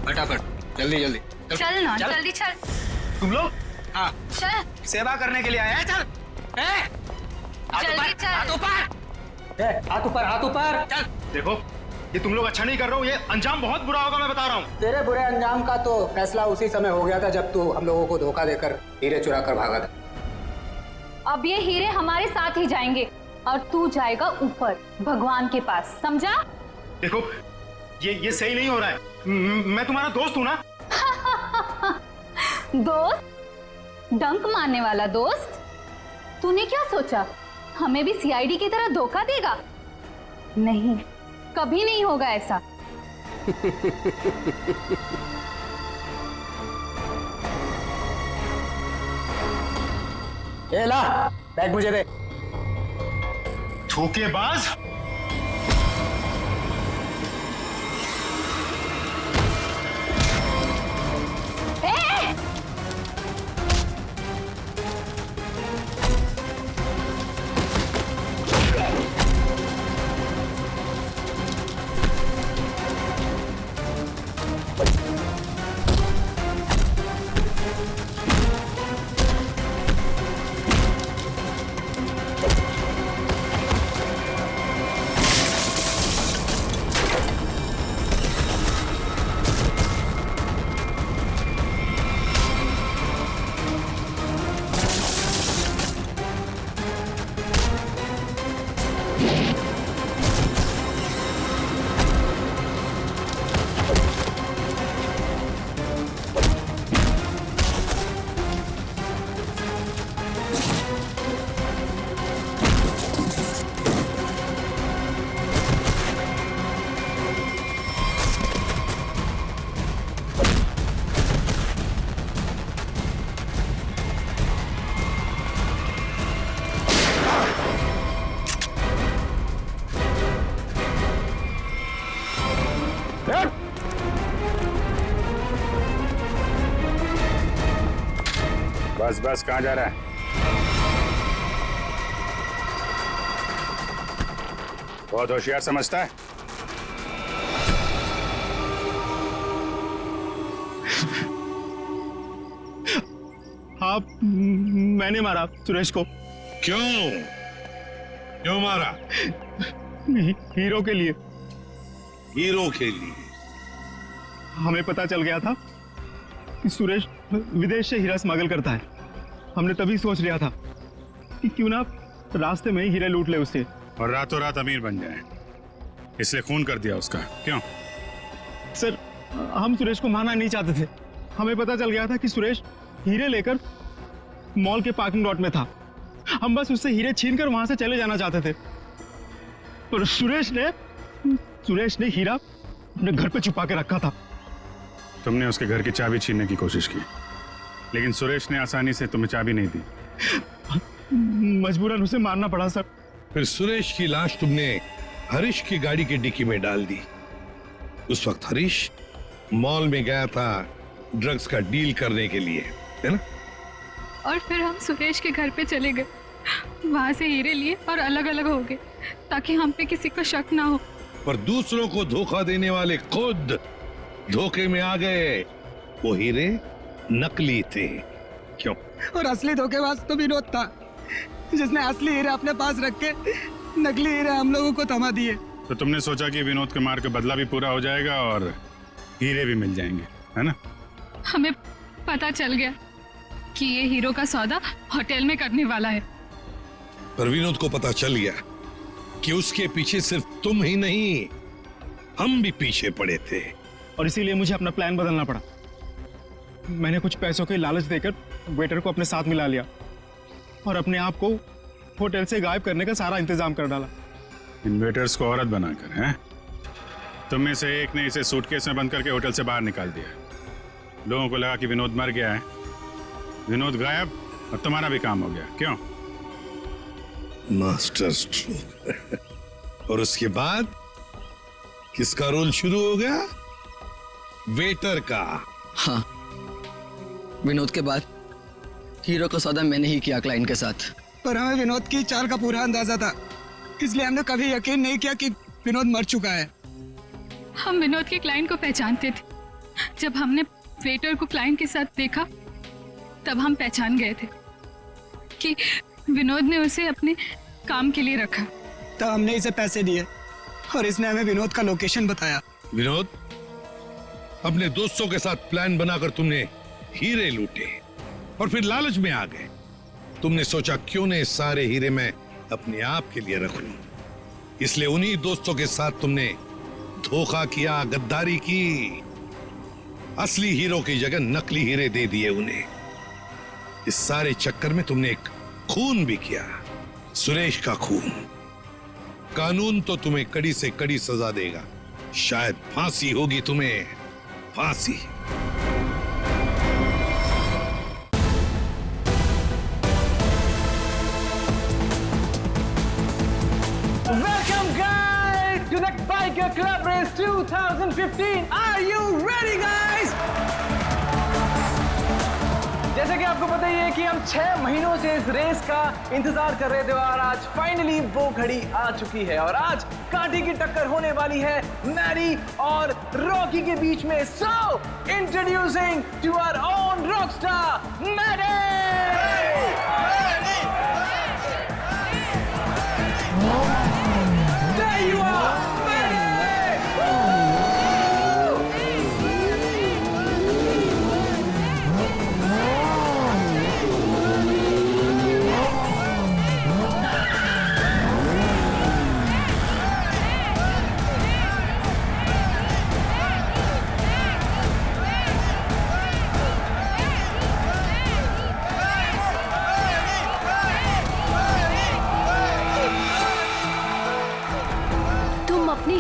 फटाफट, जल्दी जल्दी चल ना, जल्दी चल। तुम लोग? हाँ, चल सेवा करने के लिए आए हैं। चल जल्दी चल। हाथ ऊपर, हाथ ऊपर। चल। देखो, ये तुम लोग अच्छा नहीं कर रहे हो, ये अंजाम बहुत बुरा होगा, मैं बता रहा हूँ। तेरे बुरे अंजाम का तो फैसला उसी समय हो गया था जब तू हम लोगों को धोखा देकर हीरे चुरा कर भागा था। अब ये हीरे हमारे साथ ही जाएंगे और तू जाएगा ऊपर भगवान के पास, समझा? देखो, ये सही नहीं हो रहा है। मैं तुम्हारा दोस्त हूँ ना। दोस्त? डंक मारने वाला दोस्त? तूने क्या सोचा हमें भी सीआईडी की तरह धोखा देगा? नहीं, कभी नहीं होगा ऐसा। ये ला, बैग मुझे दे। धोखेबाज! बस बस, कहाँ जा रहा है? बहुत होशियार समझता है। हाँ, मैंने मारा सुरेश को। क्यों? क्यों मारा? हीरो के लिए। हीरो के लिए? हमें पता चल गया था कि सुरेश विदेश से हीरा स्मगल करता है। हमने तभी सोच लिया था कि क्यों ना रास्ते में ही हीरे लूट ले उससे, और रातों रात अमीर बन जाए, इसलिए खून कर दिया उसका। क्यों? सर, हम सुरेश को मारना नहीं चाहते थे। हमें पता चल गया था कि सुरेश हीरे लेकर मॉल के पार्किंग लॉट में था। हम बस उससे हीरे छीनकर वहां से चले जाना चाहते थे, पर सुरेश ने हीरा अपने घर पे छुपा के रखा था। तुमने उसके घर की चाबी छीनने की कोशिश की, लेकिन सुरेश ने आसानी से तुम्हें चाबी नहीं दी। मजबूरन उसे मारना पड़ा सर। फिर सुरेश की लाश तुमने हरीश की गाड़ी की डिक्की में डाल दी। उस वक्त हरीश मॉल में गया था ड्रग्स का डील करने के लिए, है ना? और फिर हम सुरेश के घर पे चले गए, वहां से हीरे लिए और अलग अलग हो गए ताकि हम पे किसी को शक ना हो। पर दूसरों को धोखा देने वाले खुद धोखे में आ गए। वो हीरे नकली थे। क्यों? और असली धोखेबाज तो विनोद था, जिसने असली हीरे अपने पास रख के नकली हीरे हम लोगों को थमा दिए। तो तुमने सोचा कि विनोद के मार के बदला भी पूरा हो जाएगा और हीरे भी मिल जाएंगे, है ना? हमें पता चल गया कि ये हीरो का सौदा होटल में करने वाला है। पर विनोद को पता चल गया कि उसके पीछे सिर्फ तुम ही नहीं, हम भी पीछे पड़े थे। और इसीलिए मुझे अपना प्लान बदलना पड़ा। मैंने कुछ पैसों के लालच देकर वेटर को अपने साथ मिला लिया और अपने आप को होटल से गायब करने का सारा इंतजाम कर डाला। इन वेटर्स को औरत बनाकर, हैं? तुम में से एक ने इसे सूटकेस में बंद करके होटल से बाहर निकाल दिया। लोगों को लगा कि विनोद मर गया है, विनोद गायब और तुम्हारा भी काम हो गया। क्यों? Master stroke. और उसके बाद किसका रोल शुरू हो गया? वेटर का। हाँ, विनोद के बाद हीरो का सौदा मैंने ही किया क्लाइंट के साथ। पर हमें विनोद की चाल का पूरा अंदाजा था, इसलिए हमने कभी यकीन नहीं किया कि विनोद मर चुका है। हम विनोद के क्लाइंट को पहचानते थे। जब हमने वेटर को क्लाइंट के साथ देखा तब हम पहचान गए थे कि विनोद ने उसे अपने काम के लिए रखा। तब हमने इसे पैसे दिए और इसने हमें विनोद का लोकेशन बताया। विनोद, अपने दोस्तों के साथ प्लान बनाकर तुमने हीरे लूटे और फिर लालच में आ गए। तुमने सोचा क्यों न सारे हीरे मैं अपने आप के लिए रख लूं। इसलिए उन्हीं दोस्तों के साथ तुमने धोखा किया, गद्दारी की। असली हीरो की जगह नकली हीरे दे दिए उन्हें। इस सारे चक्कर में तुमने एक खून भी किया, सुरेश का खून। कानून तो तुम्हें कड़ी से कड़ी सजा देगा, शायद फांसी होगी तुम्हें, फांसी। Welcome guys to the Biker Club Race 2015. Are you ready guys? जैसे कि आपको पता ही है कि हम 6 महीनों से इस रेस का इंतजार कर रहे थे और आज फाइनली वो घड़ी आ चुकी है और आज कांटे की टक्कर होने वाली है मैडी और रॉकी के बीच में। So introducing to our own rockstar Maddy. There you are,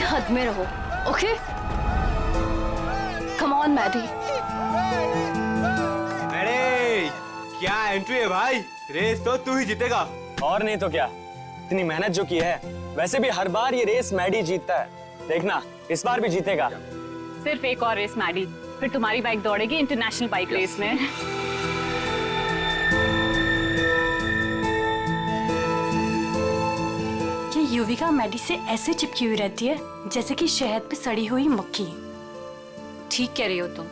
हद में रहो, ओके? Come on Maddie. अरे क्या एंट्री है भाई, रेस तो तू ही जीतेगा। और नहीं तो क्या, इतनी मेहनत जो की है। वैसे भी हर बार ये रेस मैडी जीतता है, देखना इस बार भी जीतेगा। सिर्फ एक और रेस मैडी, फिर तुम्हारी बाइक दौड़ेगी इंटरनेशनल बाइक रेस में। युविका मैडी से ऐसे चिपकी हुई रहती है जैसे कि शहद पे सड़ी हुई मक्खी। ठीक कह रही हो तुम।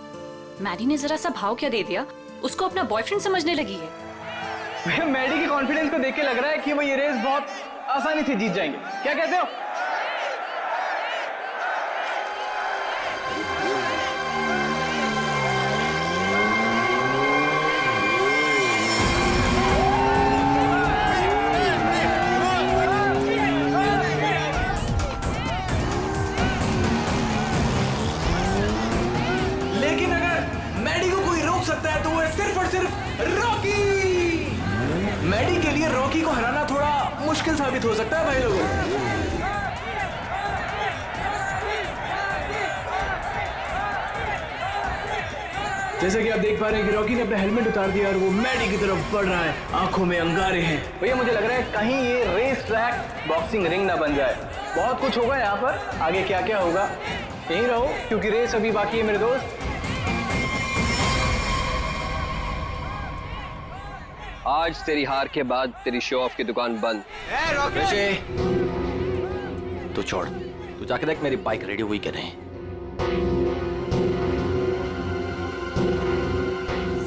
मैडी ने जरा सा भाव क्या दे दिया, उसको अपना बॉयफ्रेंड समझने लगी है। मैडी के कॉन्फिडेंस को देख के लग रहा है कि वो ये रेस बहुत आसानी से जीत जाएंगे। क्या कहते हो? मैडी के लिए रॉकी को हराना थोड़ा मुश्किल साबित हो सकता है भाई लोगों। जैसे कि आप देख पा रहे हैं कि रॉकी ने अपना हेलमेट उतार दिया और वो मैडी की तरफ बढ़ रहा है, आंखों में अंगारे हैं। भैया मुझे लग रहा है कहीं ये रेस ट्रैक बॉक्सिंग रिंग ना बन जाए। बहुत कुछ होगा यहाँ पर, आगे क्या क्या होगा यहीं रहो क्योंकि रेस अभी बाकी है मेरे दोस्त। आज तेरी हार के बाद तेरी शो ऑफ की दुकान बंद। ऋषि, तू छोड़, तू जाके देख मेरी बाइक रेडी हुई कि नहीं।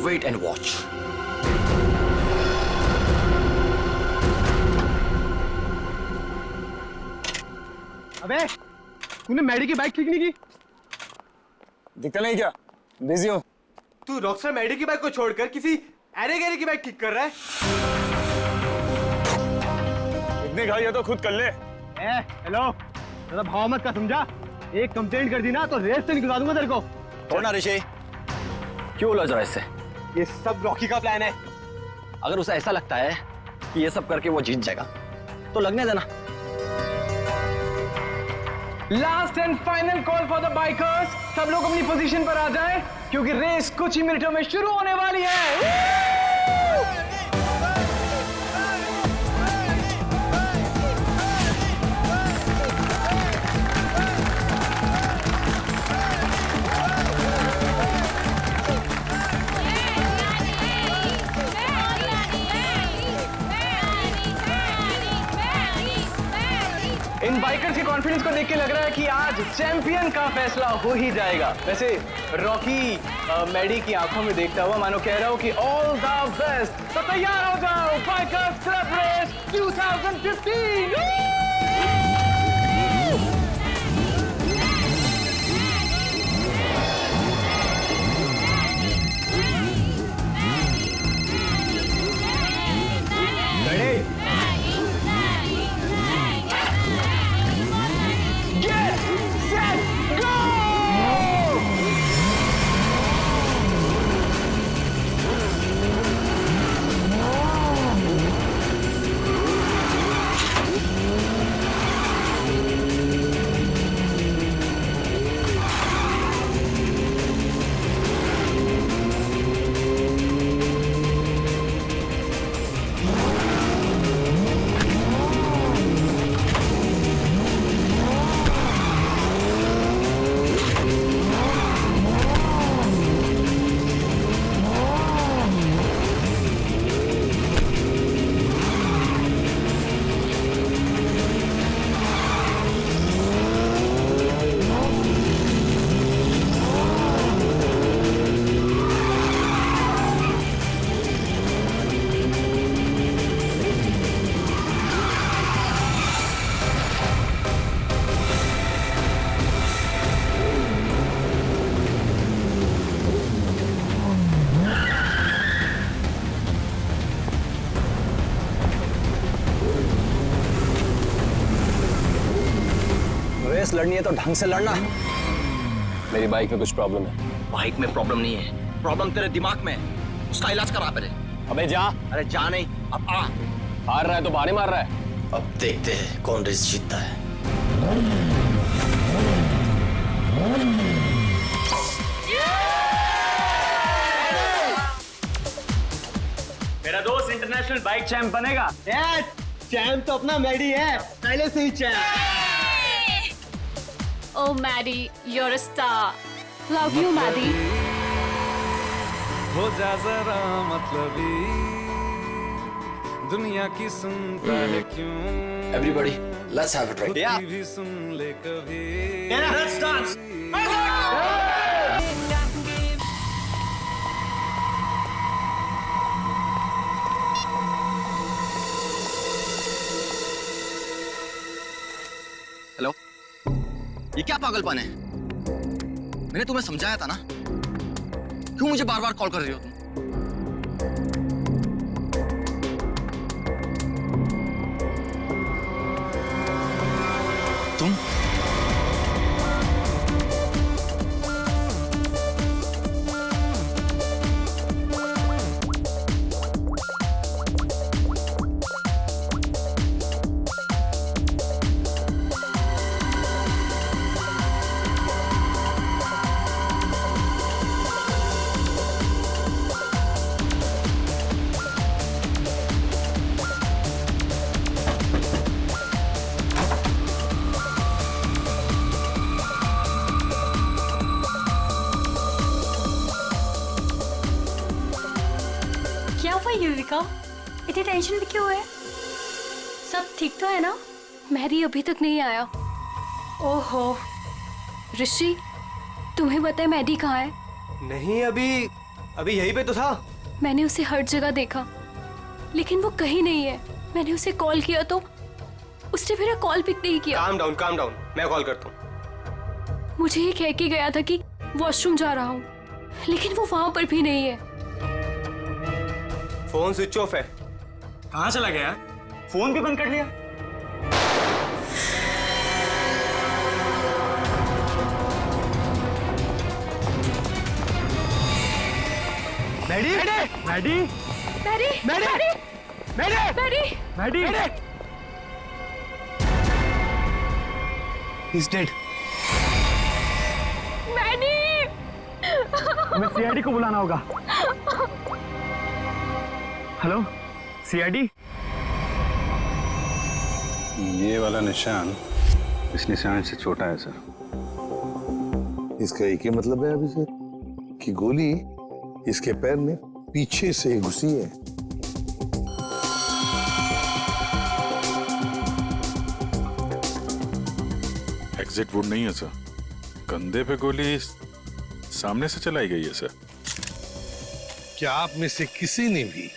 Wait and watch. अबे तूने मैडी की बाइक ठीक नहीं की? दिक्कत नहीं क्या? बिजी हो? तू रॉकस्टार मैडी की बाइक को छोड़कर किसी अरे गहरे की बाइक ठीक कर रहा है? इतनी घाई है तो खुद कर ले। हेलो, ज़्यादा भाव मत का, समझा? एक कंप्लेंट कर दी ना तो रेस से निकलवा दूंगा तेरे को। छोड़ना ऋषि, क्यों उलझ रहा है इससे? ये सब रॉकी का प्लान है। अगर उसे ऐसा लगता है कि ये सब करके वो जीत जाएगा तो लगने देना। Last and final call for the bikers. सब लोग अपनी पोजीशन पर आ जाएं क्योंकि रेस कुछ ही मिनटों में शुरू होने वाली है। इन बाइकर्स के कॉन्फिडेंस को देख के लग रहा है कि आज चैंपियन का फैसला हो ही जाएगा। वैसे रॉकी मैडी की आंखों में देखता हुआ मानो कह रहा हूं कि ऑल द बेस्ट। तो तैयार हो जाओ, बाइकर्स क्लब रेस 2015। रेस लड़नी है तो ढंग से लड़ना। मेरी बाइक में कुछ प्रॉब्लम है। बाइक में प्रॉब्लम नहीं है, प्रॉब्लम तेरे दिमाग में है। उसका इलाज करा पहले। अबे जा। अरे जा नहीं, अब आ। हार रहा है तो बाहर मार रहा है। अब देखते हैं कौन रेस जीतता है। मेरा दोस्त इंटरनेशनल बाइक चैंप बनेगा। चैंप तो अपना मैडी है, पहले से ही champ. Oh Maddie, you're a star. Love you, Maddie. हो जा जरा मतलबी, दुनिया की सुनता है क्यों? Everybody, let's have a drink. खुद की भी सुन ले कभी। Let's dance. हेलो, ये क्या पागलपन है? मैंने तुम्हें समझाया था ना, क्यों मुझे बार बार कॉल कर रही हो तुम? पूर्विका, इतनी टेंशन भी क्यों है? सब ठीक तो है ना? मेहदी अभी तक नहीं आया। ओहो ऋषि, तुम्हें पता है मेहदी कहाँ है? नहीं, अभी यहीं पे तो था। मैंने उसे हर जगह देखा लेकिन वो कहीं नहीं है। मैंने उसे कॉल किया तो उसने मेरा कॉल पिक नहीं किया। काम डाउन, मैं कॉल करता हूँ। मुझे ये कह के गया था कि वॉशरूम जा रहा हूँ, लेकिन वो वहां पर भी नहीं है। फोन स्विच ऑफ है। कहाँ चला गया? फोन भी बंद कर लिया। Maddy, Maddy, Maddy, Maddy, Maddy, Maddy, Maddy, He's dead. Maddy. हमें सीआईडी को बुलाना होगा। Hello, CID. ये वाला निशान इस निशान से छोटा है सर। इसका एक ही मतलब है अभिषेक कि गोली इसके पैर में पीछे से घुसी है। एग्जिट वुड नहीं है सर, कंधे पे गोली सामने से चलाई गई है सर। क्या आप में से किसी ने भी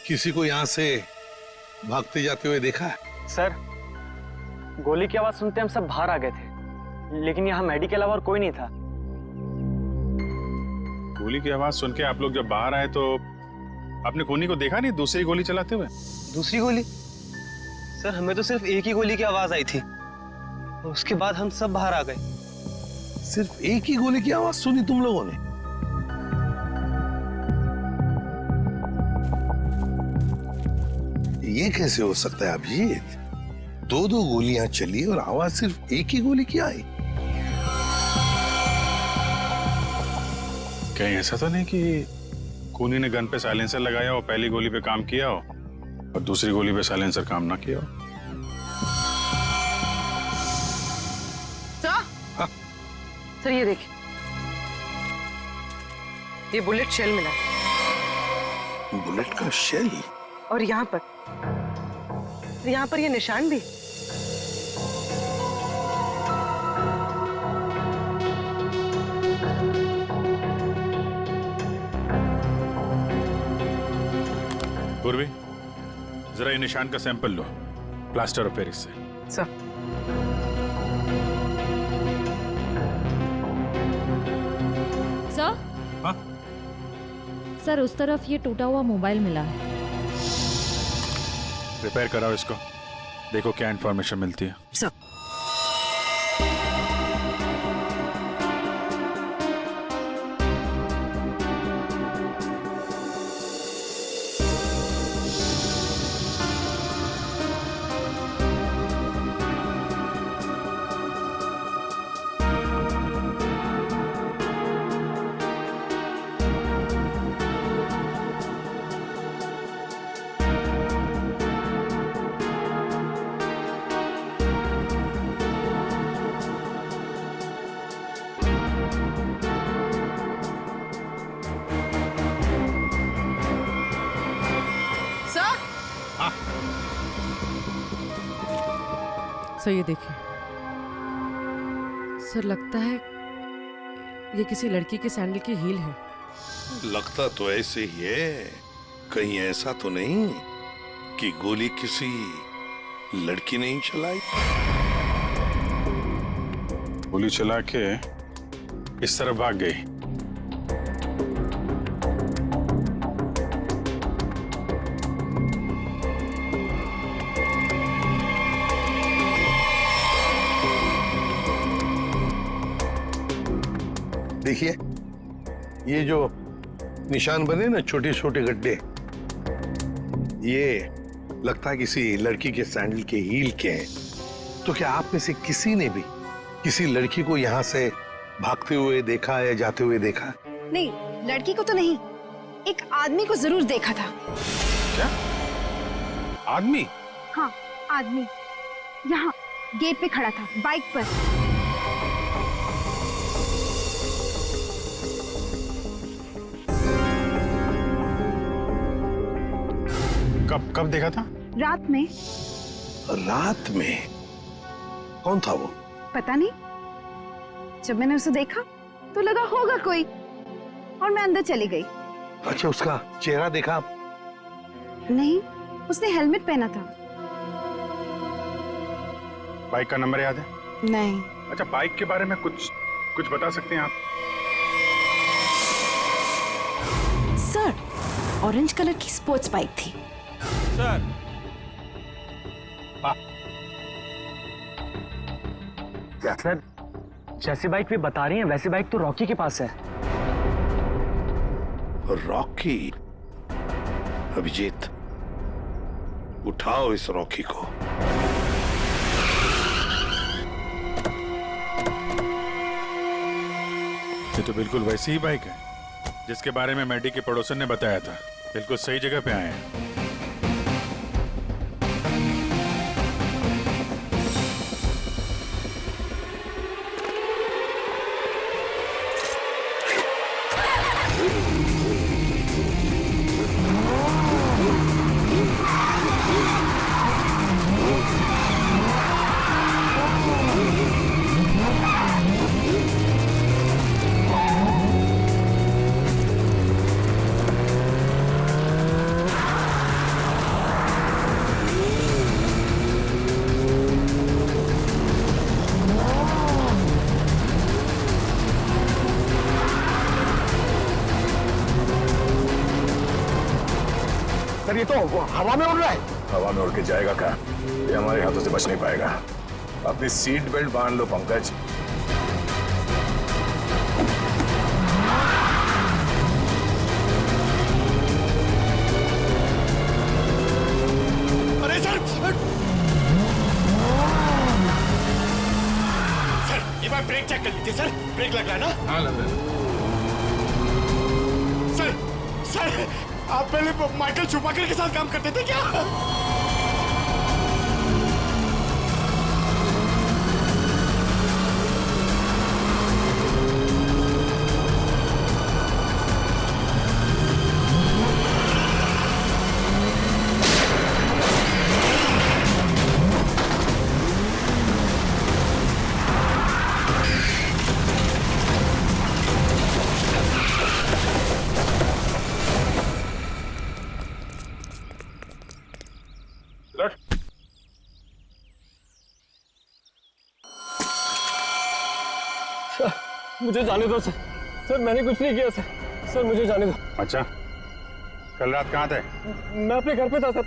किसी को यहां से भागते जाते हुए देखा है? सर, गोली की आवाज सुनते हम सब बाहर आ गए थे, लेकिन यहाँ मैडी के अलावा और कोई नहीं था। गोली की आवाज सुन के आप लोग जब बाहर आए तो आपने कोनी को देखा नहीं दूसरी गोली चलाते हुए? दूसरी गोली? सर, हमें तो सिर्फ एक ही गोली की आवाज आई थी और उसके बाद हम सब बाहर आ गए। सिर्फ एक ही गोली की आवाज सुनी तुम लोगों ने? ये कैसे हो सकता है अभिजीत? दो गोलियां चली और आवाज सिर्फ एक ही गोली की आई। कहीं ऐसा तो नहीं कि कोनी ने गन पे साइलेंसर लगाया और पहली गोली पे काम किया हो और दूसरी गोली पे साइलेंसर काम ना किया हो? सर ये देखिए, ये बुलेट शेल मिला। बुलेट का शेल? और यहाँ पर ये निशान भी। पूर्वी, जरा ये निशान का sample low plaster of Paris से। सर। सर? हाँ? सर, उस तरफ ये टूटा हुआ मोबाइल मिला है। रिपेयर कराओ इसको, देखो क्या इंफॉर्मेशन मिलती है। सर। सर ये देखिए, सर लगता है ये किसी लड़की के सैंडल की हील है। लगता तो ऐसे ही है, कहीं ऐसा तो नहीं कि गोली किसी लड़की ने ही चलाई? गोली चला के इस तरफ भाग गई। देखिए, ये जो निशान बने ना छोटे छोटे गड्ढे, ये लगता है किसी लड़की के सैंडल के हील के हैं। तो क्या आप में से किसी ने भी किसी लड़की को यहाँ से भागते हुए देखा या जाते हुए देखा? नहीं, लड़की को तो नहीं, एक आदमी को जरूर देखा था। क्या आदमी? हाँ, आदमी यहाँ गेट पे खड़ा था, बाइक पर। कब देखा था? रात में। रात में? कौन था वो? पता नहीं, जब मैंने उसे देखा तो लगा होगा कोई, और मैं अंदर चली गई। अच्छा, उसका चेहरा देखा? नहीं, उसने हेलमेट पहना था। बाइक का नंबर याद है? नहीं। अच्छा, बाइक के बारे में कुछ बता सकते हैं आप? सर, ऑरेंज कलर की स्पोर्ट्स बाइक थी। सर, क्या सर, जैसी बाइक भी बता रही हैं वैसी बाइक तो रॉकी के पास है। रॉकी? अभिजीत, उठाओ इस रॉकी को। ये तो बिल्कुल वैसी ही बाइक है जिसके बारे में मैडी के पड़ोसन ने बताया था। बिल्कुल सही जगह पे आए हैं। सर, ये तो हवा में उड़ रहा है। हवा में उड़ के जाएगा क्या? ये हमारे हाथों से बच नहीं पाएगा। अपनी सीट बेल्ट बांध लो पंकज। अरे सर, सर, एक बार ब्रेक चेक कर लीजिए। सर, ब्रेक लग रहा है ना? हाँ, लग रहा है। सर, आप पहले माइकल शूमाकर के साथ काम करते थे क्या? मुझे जाने दो सर। सर, मैंने कुछ नहीं किया सर। सर, मुझे जाने दो। अच्छा, कल रात कहाँ थे? मैं अपने घर पे था सर।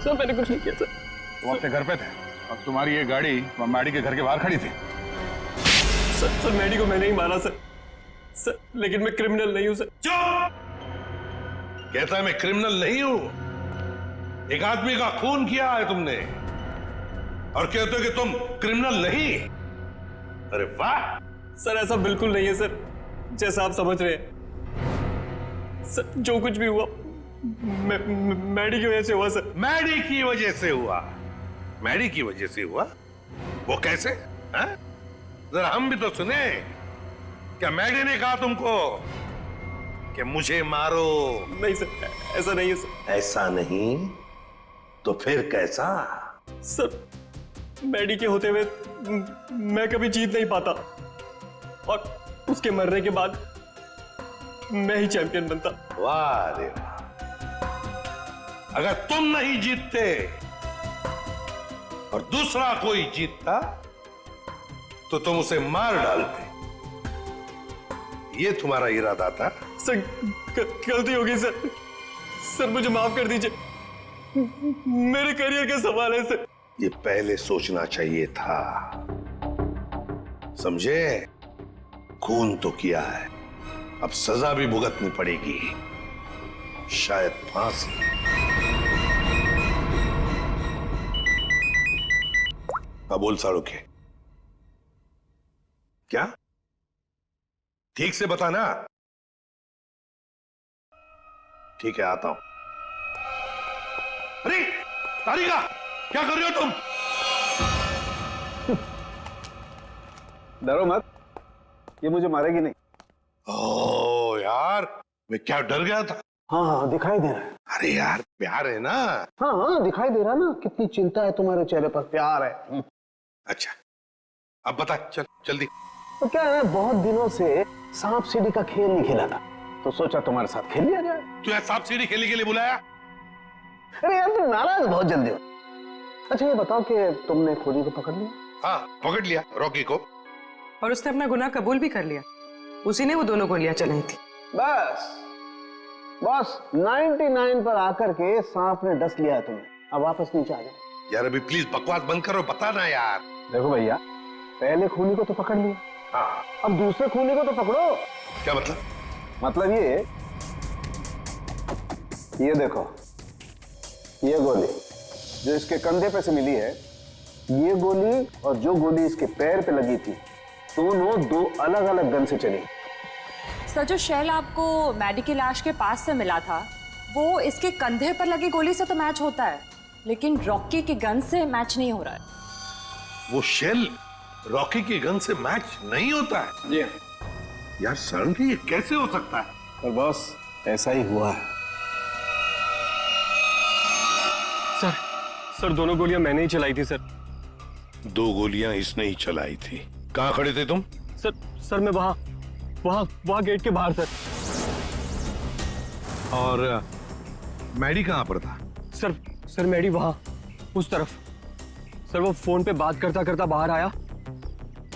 सर, मैंने कुछ नहीं किया सर। वो अपने घर पे थे और तुम्हारी ये गाड़ी मैडी के घर के बाहर खड़ी थी। सर, मैडी को मैंने ही मारा सर। सर, लेकिन मैं क्रिमिनल नहीं हूँ सर। चुप! कहता है मैं क्रिमिनल नहीं हूं। एक आदमी का खून किया है तुमने और कहते हो कि तुम क्रिमिनल नहीं। अरे वाह! सर, ऐसा बिल्कुल नहीं है सर, जैसा आप समझ रहे हैं। सर, जो कुछ भी हुआ मैडी की वजह से हुआ सर। मैडी की वजह से हुआ? मैडी की वजह से हुआ? वो कैसे? जरा हम भी तो सुने। क्या मैडी ने कहा तुमको कि मुझे मारो? नहीं सर, ऐसा नहीं है सर। ऐसा नहीं तो फिर कैसा? सर, मैडी के होते हुए मैं कभी जीत नहीं पाता और उसके मरने के बाद मैं ही चैंपियन बनता। वाह रे वाह! अगर तुम नहीं जीतते और दूसरा कोई जीतता तो तुम उसे मार डालते। ये तुम्हारा इरादा था? सर, गलती हो गई सर। सर, मुझे माफ कर दीजिए। मेरे करियर का सवाल है सर। ये पहले सोचना चाहिए था, समझे? खून तो किया है, अब सजा भी भुगतनी पड़ेगी, शायद फांसी। अब बोल साड़ुखे, क्या? ठीक से बताना। ठीक है, आता हूं। अरे तारिका, क्या कर रहे हो तुम? डरो मत, ये मुझे मारेगी नहीं। ओ यार, मैं क्या डर गया था। हाँ हाँ, दिखाई दे रहा है। अरे यार प्यार है ना। हाँ हाँ दिखाई दे रहा ना, कितनी चिंता है तुम्हारे चेहरे पर, प्यार है। अच्छा अब बता, चल जल्दी। तो क्या है, बहुत दिनों से सांप सीढ़ी का खेल नहीं खेला था, तो सोचा तुम्हारे साथ खेल लिया जाए। तू यार सांप सीढ़ी खेलने के लिए बुलाया? अरे यार तुम नाराज बहुत जल्दी हो। अच्छा ये बताओ कि तुमने खोजी को पकड़ लिया? हाँ पकड़ लिया रॉकी को, और उसने अपना गुनाह कबूल भी कर लिया। उसी ने वो दोनों गोलियां चलाई थी। बस 99 पर आकर के सांप ने डस लिया है तुम्हें, अब वापस नीचे आ जाओ। यार अभी प्लीज बकवास बंद करो, बता ना यार। देखो भैया, पहले खूनी को तो पकड़ लिया, हाँ अब दूसरे खूनी को तो पकड़ो। क्या मतलब? मतलब ये देखो, ये गोली जो इसके कंधे पे से मिली है, ये गोली और जो गोली इसके पैर पे लगी थी, दोनों दो अलग अलग गन से चली। सर जो शेल आपको मैडी की लाश के पास से मिला था, वो इसके कंधे पर लगी गोली से तो मैच होता है, लेकिन रॉकी की गन से मैच नहीं हो रहा है। वो शेल रॉकी की गन से मैच नहीं होता है? जी यार सडनली ये कैसे हो सकता है? पर बॉस ऐसा ही हुआ है। सर दोनों गोलियां मैंने ही चलाई थी सर। 2 गोलियां इसने ही चलाई थी। कहाँ खड़े थे तुम? सर मैं वहां गेट के बाहर सर। और मैडी कहाँ पर था? सर मैडी वहां उस तरफ। सर वो फोन पे बात करता करता बाहर आया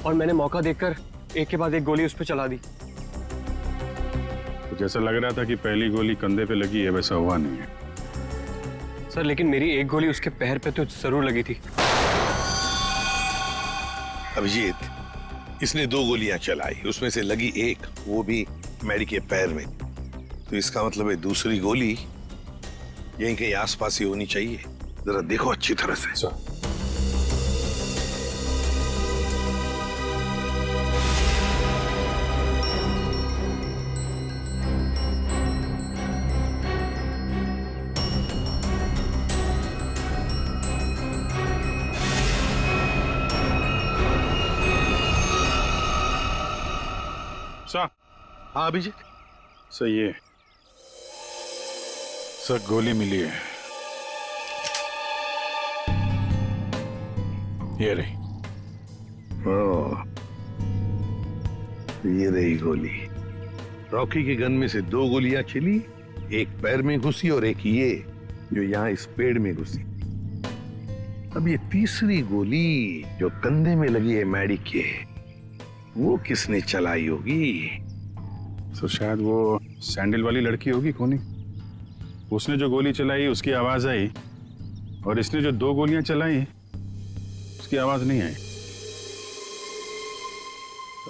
और मैंने मौका देखकर एक के बाद एक गोली उस पर चला दी। तो जैसा लग रहा था कि पहली गोली कंधे पे लगी है, वैसा हुआ नहीं है सर, लेकिन मेरी एक गोली उसके पैर पे तो जरूर लगी थी। अभिजीत, इसने 2 गोलियां चलाई, उसमें से लगी एक, वो भी मैडी के पैर में। तो इसका मतलब है दूसरी गोली यहीं कहीं आसपास ही होनी चाहिए। जरा देखो अच्छी तरह से। हाँ अभिजीत। सही है सर, गोली मिली है। ये रही। ये रही गोली। रॉकी के गन में से 2 गोलियां चली, एक पैर में घुसी और एक ये जो यहाँ इस पेड़ में घुसी। अब ये तीसरी गोली जो कंधे में लगी है मैडी के, वो किसने चलाई होगी? तो शायद वो सैंडल वाली लड़की होगी खूनी। उसने जो गोली चलाई उसकी आवाज आई, और इसने जो 2 गोलियां चलाई उसकी आवाज नहीं आई।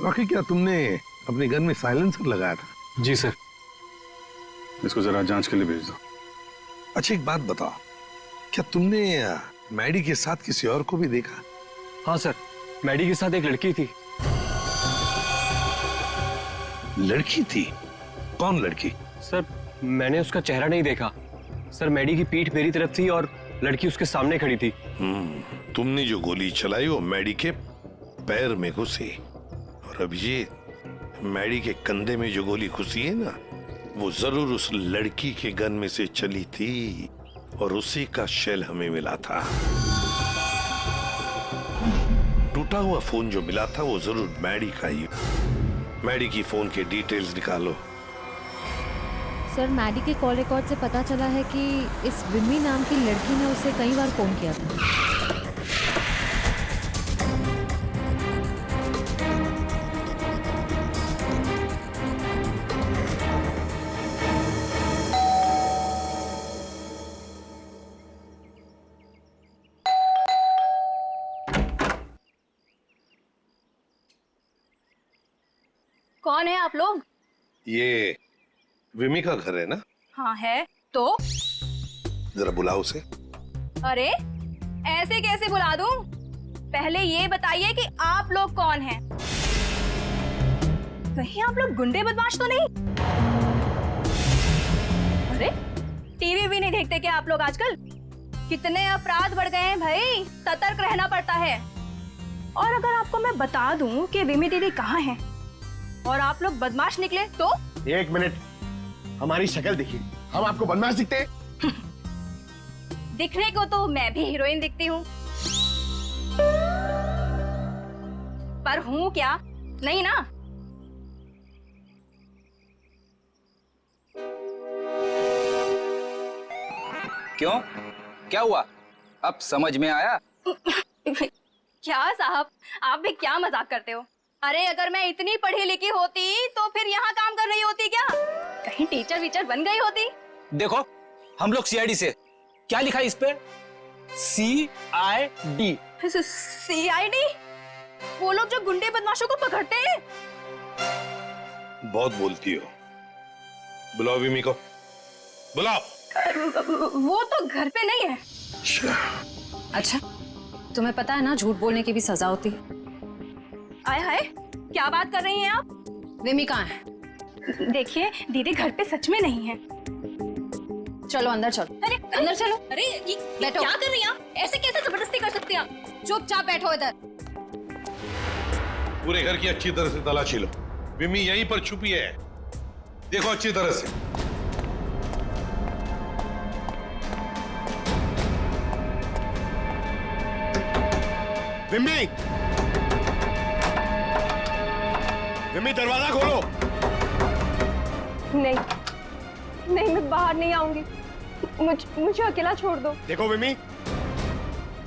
रॉकी, क्या तुमने अपने गन में साइलेंसर लगाया था? जी सर। इसको जरा जांच के लिए भेज दो। अच्छा एक बात बताओ, क्या तुमने मैडी के साथ किसी और को भी देखा? हाँ सर, मैडी के साथ एक लड़की थी। लड़की थी? कौन लड़की? सर मैंने उसका चेहरा नहीं देखा सर, मैडी की पीठ मेरी तरफ थी और लड़की उसके सामने खड़ी थी। तुमने जो गोली चलाई वो मैडी के पैर में घुसी, और अभिजीत, मैडी के कंधे में जो गोली घुसी है ना, वो जरूर उस लड़की के गन में से चली थी, और उसी का शेल हमें मिला था। टूटा हुआ फोन जो मिला था वो जरूर मैडी का ही। मैडी की फोन के डिटेल्स निकालो। सर मैडी के कॉल रिकॉर्ड से पता चला है कि इस विमी नाम की लड़की ने उसे कई बार फोन किया था। कौन है आप लोग? ये विमी का घर है ना? हाँ है। तो जरा बुलाओ उसे। अरे ऐसे कैसे बुला दूं? पहले ये बताइए कि आप लोग कौन हैं? कहीं आप लोग गुंडे बदमाश तो नहीं? अरे टीवी भी नहीं देखते क्या आप लोग आजकल? कितने अपराध बढ़ गए हैं भाई, सतर्क रहना पड़ता है। और अगर आपको मैं बता दूं कि विमी दीदी कहाँ है और आप लोग बदमाश निकले तो? 1 मिनट, हमारी शक्ल देखिए, हम आपको बदमाश दिखते हैं? दिखने को तो मैं भी हीरोइन दिखती हूँ, पर हूँ क्या? नहीं ना। क्यों? क्या हुआ? अब समझ में आया? क्या साहब, आप भी क्या मजाक करते हो? अरे अगर मैं इतनी पढ़ी लिखी होती तो फिर यहाँ काम कर रही होती क्या? कहीं टीचर वीचर बन गई होती। देखो, हम लोग सीआईडी से। क्या लिखा है इस पे? CID। CID? वो लोग जो गुंडे बदमाशों को पकड़ते हैं। बहुत बोलती हो। बुलाओ विमी को, बुलाओ। वो तो घर पे नहीं है। अच्छा, तुम्हें पता है ना झूठ बोलने की भी सजा होती है। आय हाय, क्या बात कर रही हैं आप? विमी कहाँ है? देखिए दीदी घर पे सच में नहीं है। चलो अंदर चलो। अरे अंदर चलो। अरे ये बैठो। क्या कर रही हैं आप? ऐसे कैसे जबरदस्ती कर सकती हैं आप? चुपचाप बैठो इधर। पूरे घर की अच्छी तरह से तलाशी लो। विमी यहीं पर छुपी है, देखो अच्छी तरह से। विमी, विमी दरवाजा खोलो। नहीं नहीं, मैं बाहर नहीं आऊंगी। मुझे अकेला छोड़ दो। देखो विमी,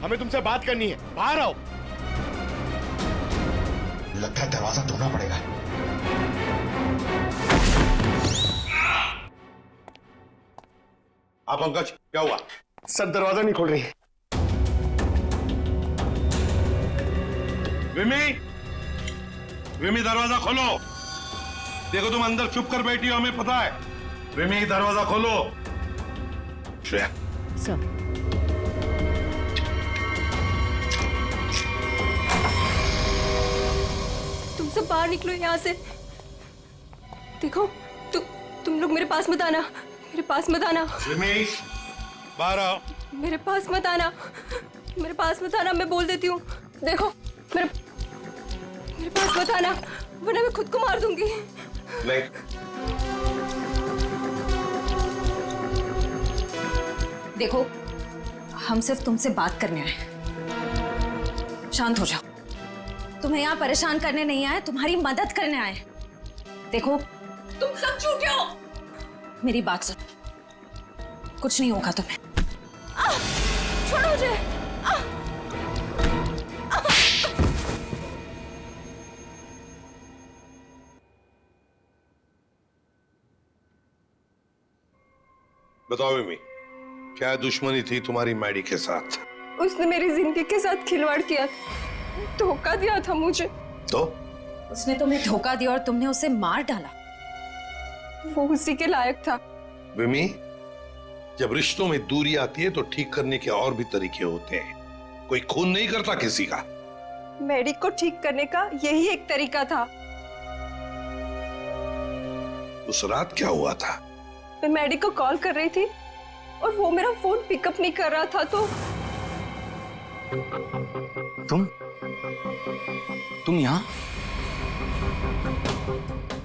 हमें तुमसे बात करनी है, बाहर आओ। लगता है दरवाजा ढूंढना पड़ेगा। आप पंकज, क्या हुआ? सर दरवाजा नहीं खोल रही। विमी, विमी दरवाजा खोलो। देखो तुम अंदर चुप कर बैठी हो, हमें पता है। विमी दरवाजा खोलो। श्रेया। सर। तुम सब बाहर निकलो यहाँ से। देखो तुम लोग मेरे पास मत आना, मेरे पास मत आना। विमी, बाहर आओ। मेरे पास मत आना, मेरे पास मत आना, मैं बोल देती हूँ। देखो मेरे पास मत आना, वरना मैं खुद को मार दूंगी। नहीं। देखो, हम सिर्फ तुमसे बात करने आए। शांत हो जाओ। तुम्हें यहाँ परेशान करने नहीं आए, तुम्हारी मदद करने आए। देखो, तुम सब झूठे हो। मेरी बात सुनो, कुछ नहीं होगा तुम्हें। छोड़ो मुझे। बताओ विमी, क्या दुश्मनी थी तुम्हारी मैडी के साथ? उसने मेरी जिंदगी के साथ खिलवाड़ किया, धोखा दिया था मुझे। तो उसने तुम्हें धोखा दिया और तुमने उसे मार डाला। वो उसी के लायक था। विमी, जब रिश्तों में दूरी आती है तो ठीक करने के और भी तरीके होते हैं। कोई खून नहीं करता किसी का। मैडी को ठीक करने का यही एक तरीका था। उस रात क्या हुआ था? मैं मैडी को कॉल कर रही थी और वो मेरा फोन पिकअप नहीं कर रहा था, तो तुम यहाँ?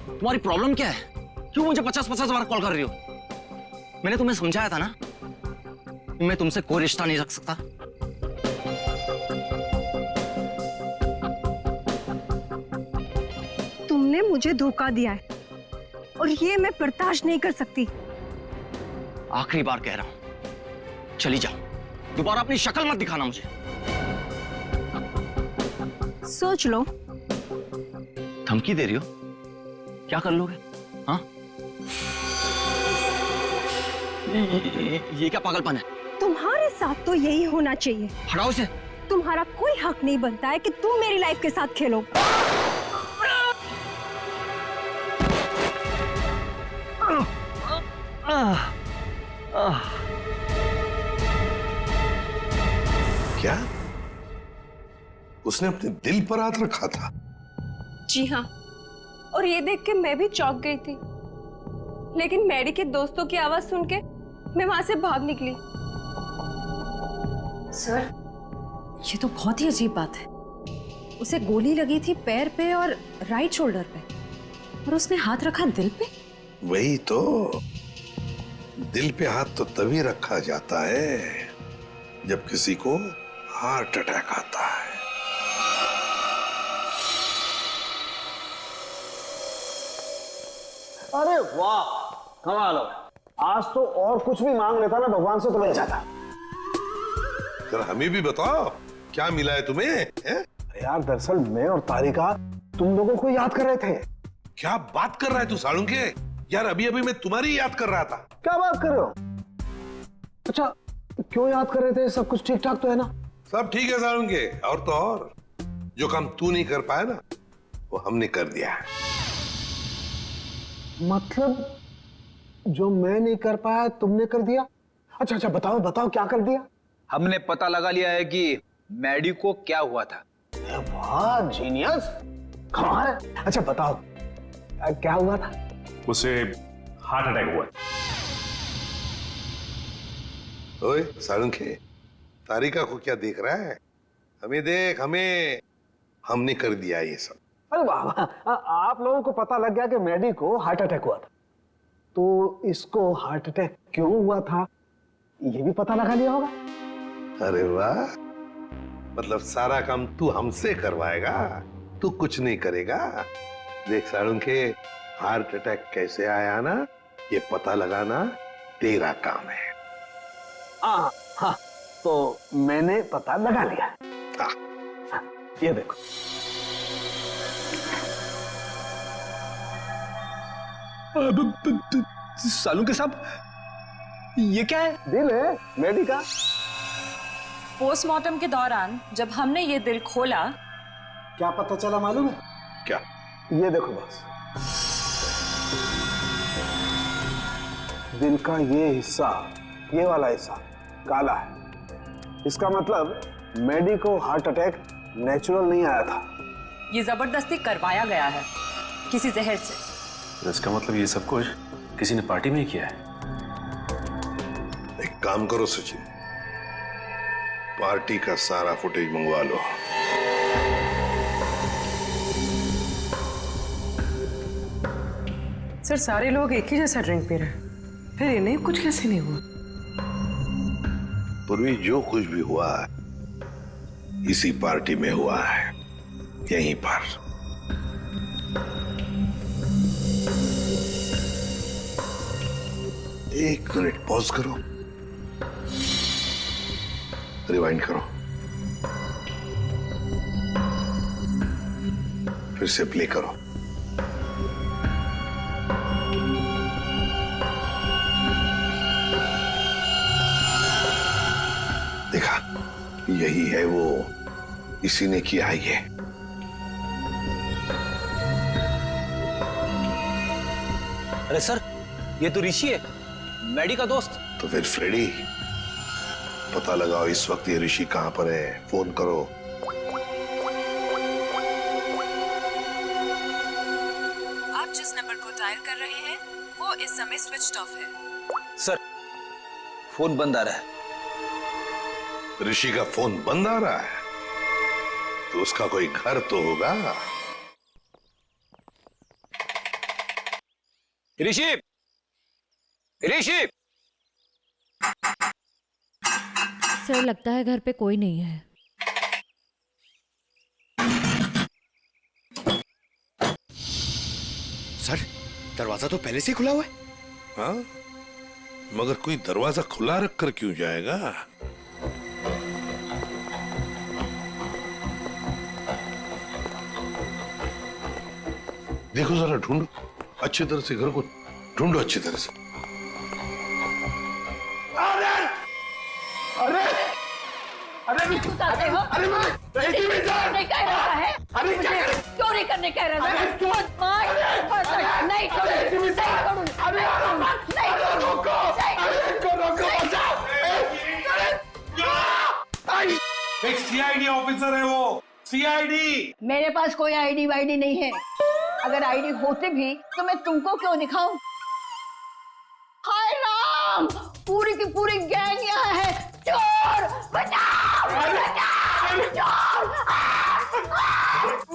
तुम्हारी प्रॉब्लम क्या है? क्यों मुझे 50-50 बार कॉल कर रही हो? मैंने तुम्हें समझाया था ना, मैं तुमसे कोई रिश्ता नहीं रख सकता। तुमने मुझे धोखा दिया है और ये मैं बर्दाश्त नहीं कर सकती। आखिरी बार कह रहा हूं, चली जाओ। दोबारा अपनी शक्ल मत दिखाना मुझे। सोच लो। धमकी दे रही हो? क्या कर लोगे? हाँ? ये क्या पागलपन है? तुम्हारे साथ तो यही होना चाहिए। हटाओ इसे। तुम्हारा कोई हक नहीं बनता है कि तुम मेरी लाइफ के साथ खेलो। क्या उसने अपने दिल पर हाथ रखा था? जी हाँ, और ये देख के मैं भी चौंक गई थी, लेकिन मैडी के दोस्तों की आवाज सुन के मैं वहां से भाग निकली। सर, ये तो बहुत ही अजीब बात है। उसे गोली लगी थी पैर पे और राइट शोल्डर पे, और उसने हाथ रखा दिल पे। वही तो, दिल पे हाथ तो तभी रखा जाता है जब किसी को हार्ट अटैक आता है। अरे वाह, कमाल हो। आज तो और कुछ भी मांग लेता ना भगवान से तो मिल जाता। जरा हमें भी बताओ क्या मिला है तुम्हें? यार दरअसल मैं और तारिका तुम लोगों को याद कर रहे थे। क्या बात कर रहा है तू सालुंके? यार अभी अभी मैं तुम्हारी याद कर रहा था। क्या बात कर रहे हो? अच्छा क्यों याद कर रहे थे? सब कुछ ठीक ठाक तो है ना? सब ठीक है सालुंके। और तो और जो काम तू नहीं कर पाया ना वो हमने कर दिया। मतलब जो मैं नहीं कर पाया तुमने कर दिया? अच्छा अच्छा बताओ बताओ क्या कर दिया? हमने पता लगा लिया है कि मैडी को क्या हुआ था। वाह जीनियस, कमाल है। अच्छा बताओ क्या हुआ था? उसे हार्ट अटैक हुआ। ओए सालुंके, तारिका को क्या देख रहा है? हमें देख, हमें। हमने कर दिया ये सब। अरे वाह, आप लोगों को पता लग गया कि मैडी को हार्ट अटैक हुआ था, तो इसको हार्ट अटैक क्यों हुआ था ये भी पता लगा लिया होगा। अरे वाह, मतलब सारा काम तू हमसे करवाएगा, तू कुछ नहीं करेगा। देख सालुंके, हार्ट अटैक कैसे आया ना ये पता लगाना तेरा काम है। हाँ, तो मैंने पता लगा लिया। हाँ, ये देखो। सालुंके साहब, ये क्या है? दिल है मैडी का। पोस्टमार्टम के दौरान जब हमने ये दिल खोला, क्या पता चला मालूम है? क्या? ये देखो बस, दिल का ये हिस्सा, ये वाला हिस्सा काला है। इसका मतलब मैडी को हार्ट अटैक नेचुरल नहीं आया था, ये जबरदस्ती करवाया गया है किसी जहर से। इसका मतलब ये सब कुछ किसी ने पार्टी में ही किया है। एक काम करो सचिन, पार्टी का सारा फुटेज मंगवा लो। सर सारे लोग एक ही जैसा ड्रिंक पी रहे हैं, फिर इन्हें कुछ कैसे नहीं हुआ? पूर्वी जो कुछ भी हुआ है इसी पार्टी में हुआ है, यहीं पर। एक मिनट पॉज करो, रिवाइंड करो, फिर से प्ले करो। देखा, यही है वो, इसी ने किया है ये। अरे सर, ये तो ऋषि है, मैडी का दोस्त। तो फिर फ्रेडी, पता लगाओ इस वक्त ये ऋषि कहां पर है, फोन करो। आप जिस नंबर को डायल कर रहे हैं वो इस समय स्विच्ड ऑफ है। सर, फोन बंद आ रहा है। ऋषि का फोन बंद आ रहा है तो उसका कोई घर तो होगा। ऋषि, ऋषि! सर लगता है घर पे कोई नहीं है। सर, दरवाजा तो पहले से ही खुला हुआ है। हाँ, मगर कोई दरवाजा खुला रखकर क्यों जाएगा? देखो जरा, ढूंढो अच्छी तरह से, घर को ढूंढो अच्छी तरह से। अरे अरे अरे अरे नहीं कह रहा है। अरे क्यों नहीं करने कह रहा है? नहीं एक सीआईडी ऑफिसर है वो, सीआईडी। मेरे पास कोई आईडी वाईडी नहीं है। अगर आईडी होते भी तो मैं तुमको क्यों दिखाऊं? हाय राम, पूरी की पूरी गैंग यहाँ है। चोर बचाओ, बचाओ, चोर!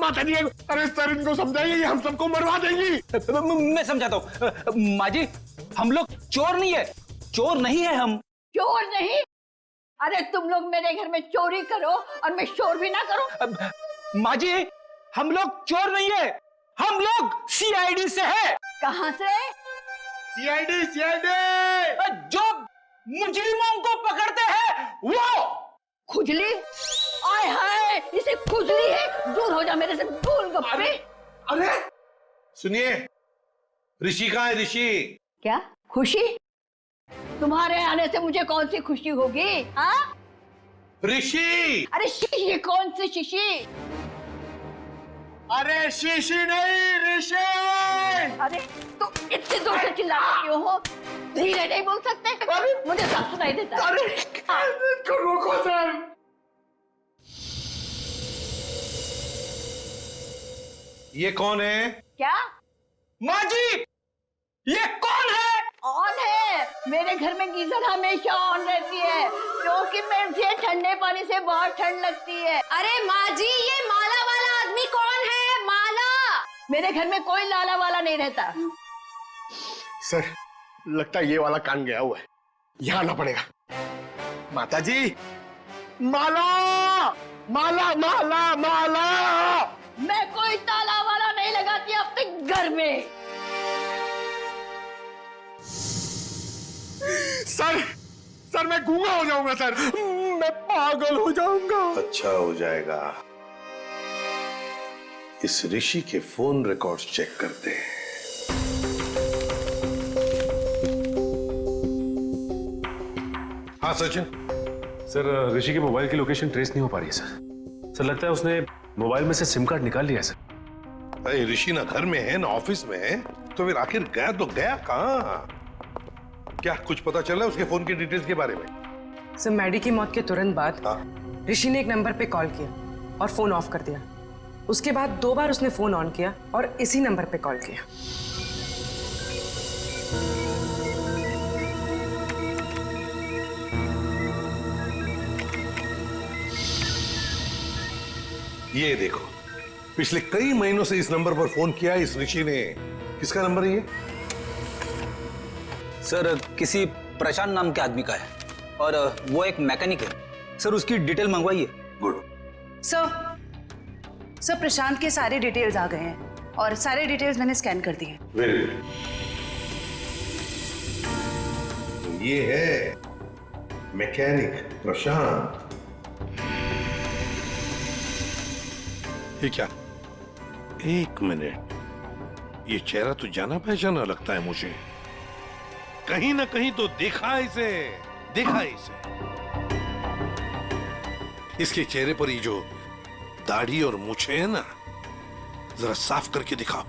माता जी, अरे सर इनको समझाइए, हम सबको मरवा देंगी। मैं समझाता हूँ। माँ जी, हम लोग चोर नहीं है, चोर नहीं है हम। चोर नहीं? अरे तुम लोग मेरे घर में चोरी करो और मैं शोर भी ना करूं। माँ जी, हम लोग चोर नहीं है, हम लोग सीआईडी से है। कहाँ से? सीआईडी जो मुजरिमों को पकड़ते हैं वो। खुजली? आय हाय, इसे खुजली है। दूर हो जा मेरे से, गोलगप्पे। अरे सुनिए, ऋषि कहाँ है? ऋषि क्या खुशी? तुम्हारे आने से मुझे कौन सी खुशी होगी? हाँ ऋषि। अरे शीशी? कौन सी शीशी? अरे शीशी नहीं, ऋषि। अरे तो इतनी दूर से चिल्लाते क्यों हो? धीरे नहीं बोल सकते? मुझे सब सुनाई देता है। अरे रोको सर। ये कौन है? क्या? माँ जी, ये कौन है? ऑन है। मेरे घर में गीजर हमेशा ऑन रहती है क्योंकि मुझे ठंडे पानी से बहुत ठंड लगती है। अरे माँ जी, ये माला वाला आदमी कौन है? माला? मेरे घर में कोई लाला वाला नहीं रहता। सर, लगता है ये वाला कान गया हुआ है, यहाँ आना पड़ेगा। माता जी, माला माला माला माला। मैं कोई ताला वाला नहीं लगाती अपने घर में। सर मैं गूंगा हो जाऊंगा सर, मैं पागल हो जाऊंगा। अच्छा हो जाएगा। इस ऋषि के फोन रिकॉर्ड्स चेक करते हैं। हाँ सचिन। सर, ऋषि के मोबाइल की लोकेशन ट्रेस नहीं हो पा रही है सर। लगता है उसने मोबाइल में से सिम कार्ड निकाल लिया है सर। अरे ऋषि ना घर में है ना ऑफिस में है, तो फिर आखिर गया तो गया कहाँ? क्या कुछ पता चला उसके फोन की डिटेल्स के बारे में? सर, मैडी की मौत के तुरंत बाद ऋषि ने एक नंबर पे कॉल किया और फोन ऑफ कर दिया। उसके बाद 2 बार उसने फोन ऑन किया और इसी नंबर पे कॉल किया। ये देखो, पिछले कई महीनों से इस नंबर पर फोन किया इस ऋषि ने। किसका नंबर है ये? सर, किसी प्रशांत नाम के आदमी का है और वो एक मैकेनिक है। सर, उसकी डिटेल मंगवाइए। गुड। सर प्रशांत के सारे डिटेल्स आ गए हैं और सारे डिटेल्स मैंने स्कैन कर दिए। Very good. ये है मैकेनिक प्रशांत। ये क्या? एक मिनट, ये चेहरा तो जाना पहचाना लगता है मुझे। कहीं ना कहीं तो देखा इसे, देखा इसे। इसके चेहरे पर ये जो दाढ़ी और मूछें है ना, जरा साफ करके दिखाओ।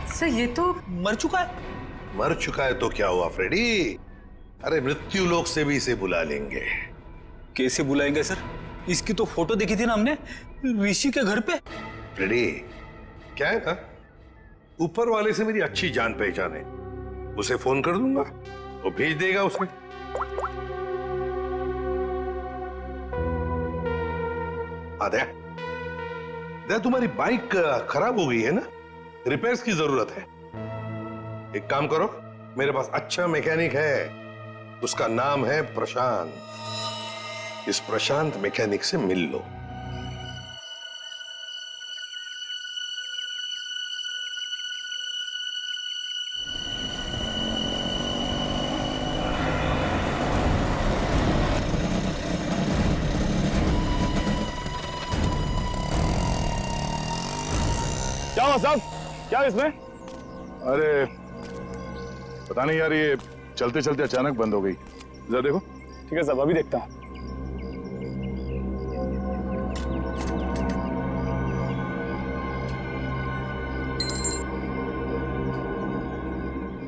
सर, ये तो मर चुका है। मर चुका है तो क्या हुआ फ्रेडी? अरे मृत्यु लोक से भी इसे बुला लेंगे। कैसे बुलाएंगे सर? इसकी तो फोटो देखी थी ना हमने ऋषि के घर पे। फ्रेडी, क्या है ना, ऊपर वाले से मेरी अच्छी जान पहचान है। उसे फोन कर दूंगा, वो भेज देगा उसे। दया, तुम्हारी बाइक खराब हो गई है ना, रिपेयर्स की जरूरत है। एक काम करो, मेरे पास अच्छा मैकेनिक है, उसका नाम है प्रशांत। इस प्रशांत मैकेनिक से मिल लो। क्या हुआ साहब? क्या है इसमें? अरे पता नहीं यार, ये चलते चलते अचानक बंद हो गई। जरा देखो। ठीक है साहब, अभी देखता हूँ।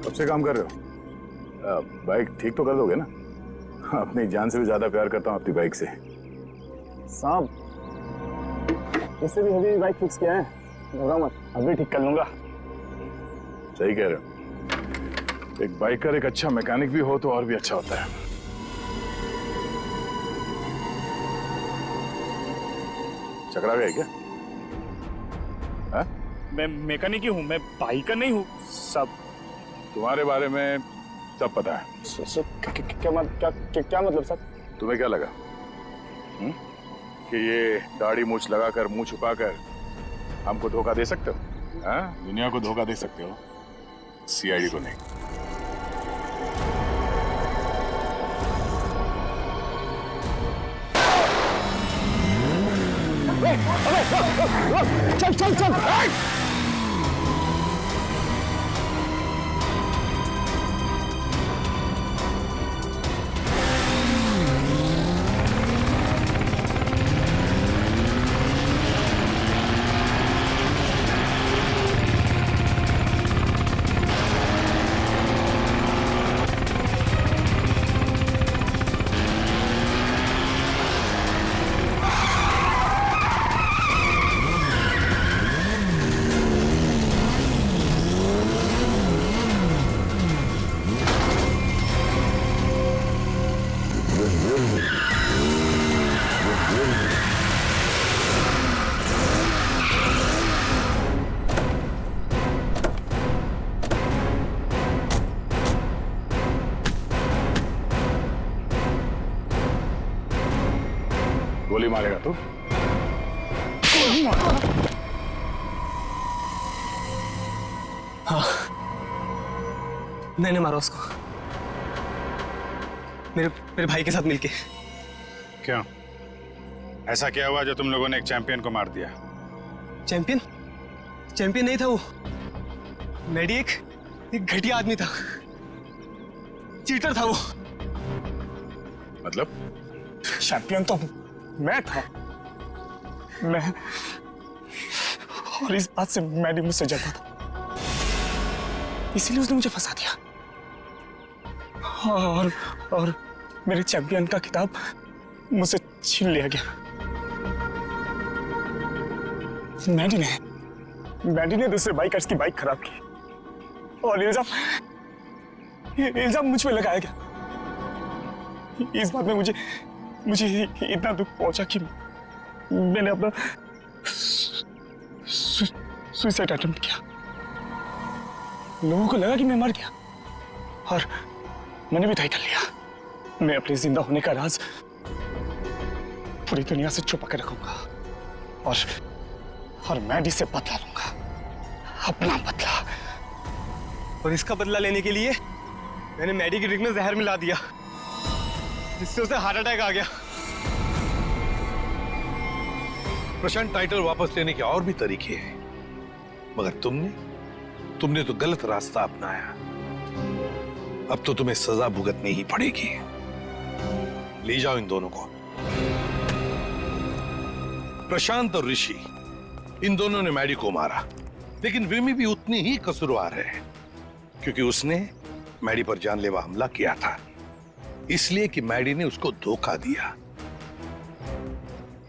कब से काम कर रहे हो? बाइक ठीक तो कर दोगे ना? अपनी जान से भी ज्यादा प्यार करता हूँ अपनी बाइक से। साहब, इससे भी हेवी बाइक फिक्स किया है, घबराओ मत, अभी ठीक कर लूंगा। सही कह रहे हो। एक बाइकर एक अच्छा मैकेनिक भी हो तो और भी अच्छा होता है। चकरा गए क्या? हा? मैं मैकेनिक ही हूँ, मैं बाइकर नहीं हूँ। सब तुम्हारे बारे में सब पता है। क्या मतलब सर? तुम्हें क्या लगा कि ये दाढ़ी मूछ लगाकर मुंह छुपाकर हमको धोखा दे सकते हो? हाँ? दुनिया को धोखा दे सकते हो, सीआईडी को नहीं। चल चल चल। गोली मारेगा तू? हाँ, मैंने मारा उसको, मेरे भाई के साथ मिलके। क्यों? ऐसा क्या हुआ जो तुम लोगों ने एक चैंपियन को मार दिया? चैंपियन? चैंपियन नहीं था वो, मैडी एक घटिया आदमी था, चीटर था वो। मतलब? चैंपियन तो मैं था, मैं, और इस बात से मैडी मुझसे जलता था, इसीलिए उसने मुझे फंसा दिया। और मेरे चैंपियन का खिताब मुझसे छीन लिया गया। मैडी ने दूसरे बाइकर्स की बाइक खराब की और इल्जाम मुझ पे लगाया गया। इस बात में मुझे इतना दुख पहुंचा कि मैंने अपना सुसाइड अटेम्प्ट किया। लोगों को लगा कि मैं मर गया और मैंने भी तय कर लिया, मैं अपने जिंदा होने का राज पूरी दुनिया से छुपा कर रखूंगा और मैडी से बदला लूंगा, अपना बदला। और इसका बदला लेने के लिए मैंने मैडी की ड्रिंक में जहर मिला दिया, जिससे उसे हार्ट अटैक आ गया। प्रशांत, टाइटल वापस लेने के और भी तरीके हैं, मगर तुमने तो गलत रास्ता अपनाया। अब तो तुम्हें सजा भुगतनी ही पड़ेगी। ले जाओ इन दोनों को। प्रशांत और ऋषि, इन दोनों ने मैडी को मारा, लेकिन विमी भी उतनी ही कसूरवार है, क्योंकि उसने मैडी पर जानलेवा हमला किया था, इसलिए कि मैडी ने उसको धोखा दिया।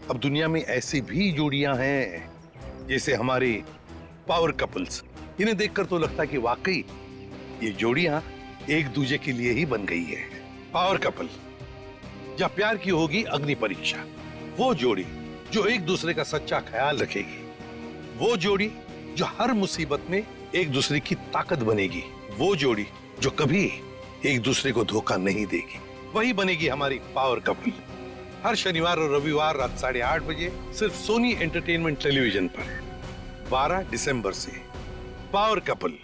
अब दुनिया में ऐसी भी जोड़ियां हैं, जैसे हमारी पावर कपल्स। इन्हें देखकर तो लगता है कि वाकई ये जोड़ियां एक दूसरे के लिए ही बन गई है। पावर कपल, जहां प्यार की होगी अग्नि परीक्षा, वो जोड़ी जो एक दूसरे का सच्चा ख्याल रखेगी, वो जोड़ी जो हर मुसीबत में एक दूसरे की ताकत बनेगी, वो जोड़ी जो कभी एक दूसरे को धोखा नहीं देगी, वही बनेगी हमारी पावर कपल। हर शनिवार और रविवार रात 8:30 बजे सिर्फ सोनी एंटरटेनमेंट टेलीविजन पर 12 दिसंबर से पावर कपल।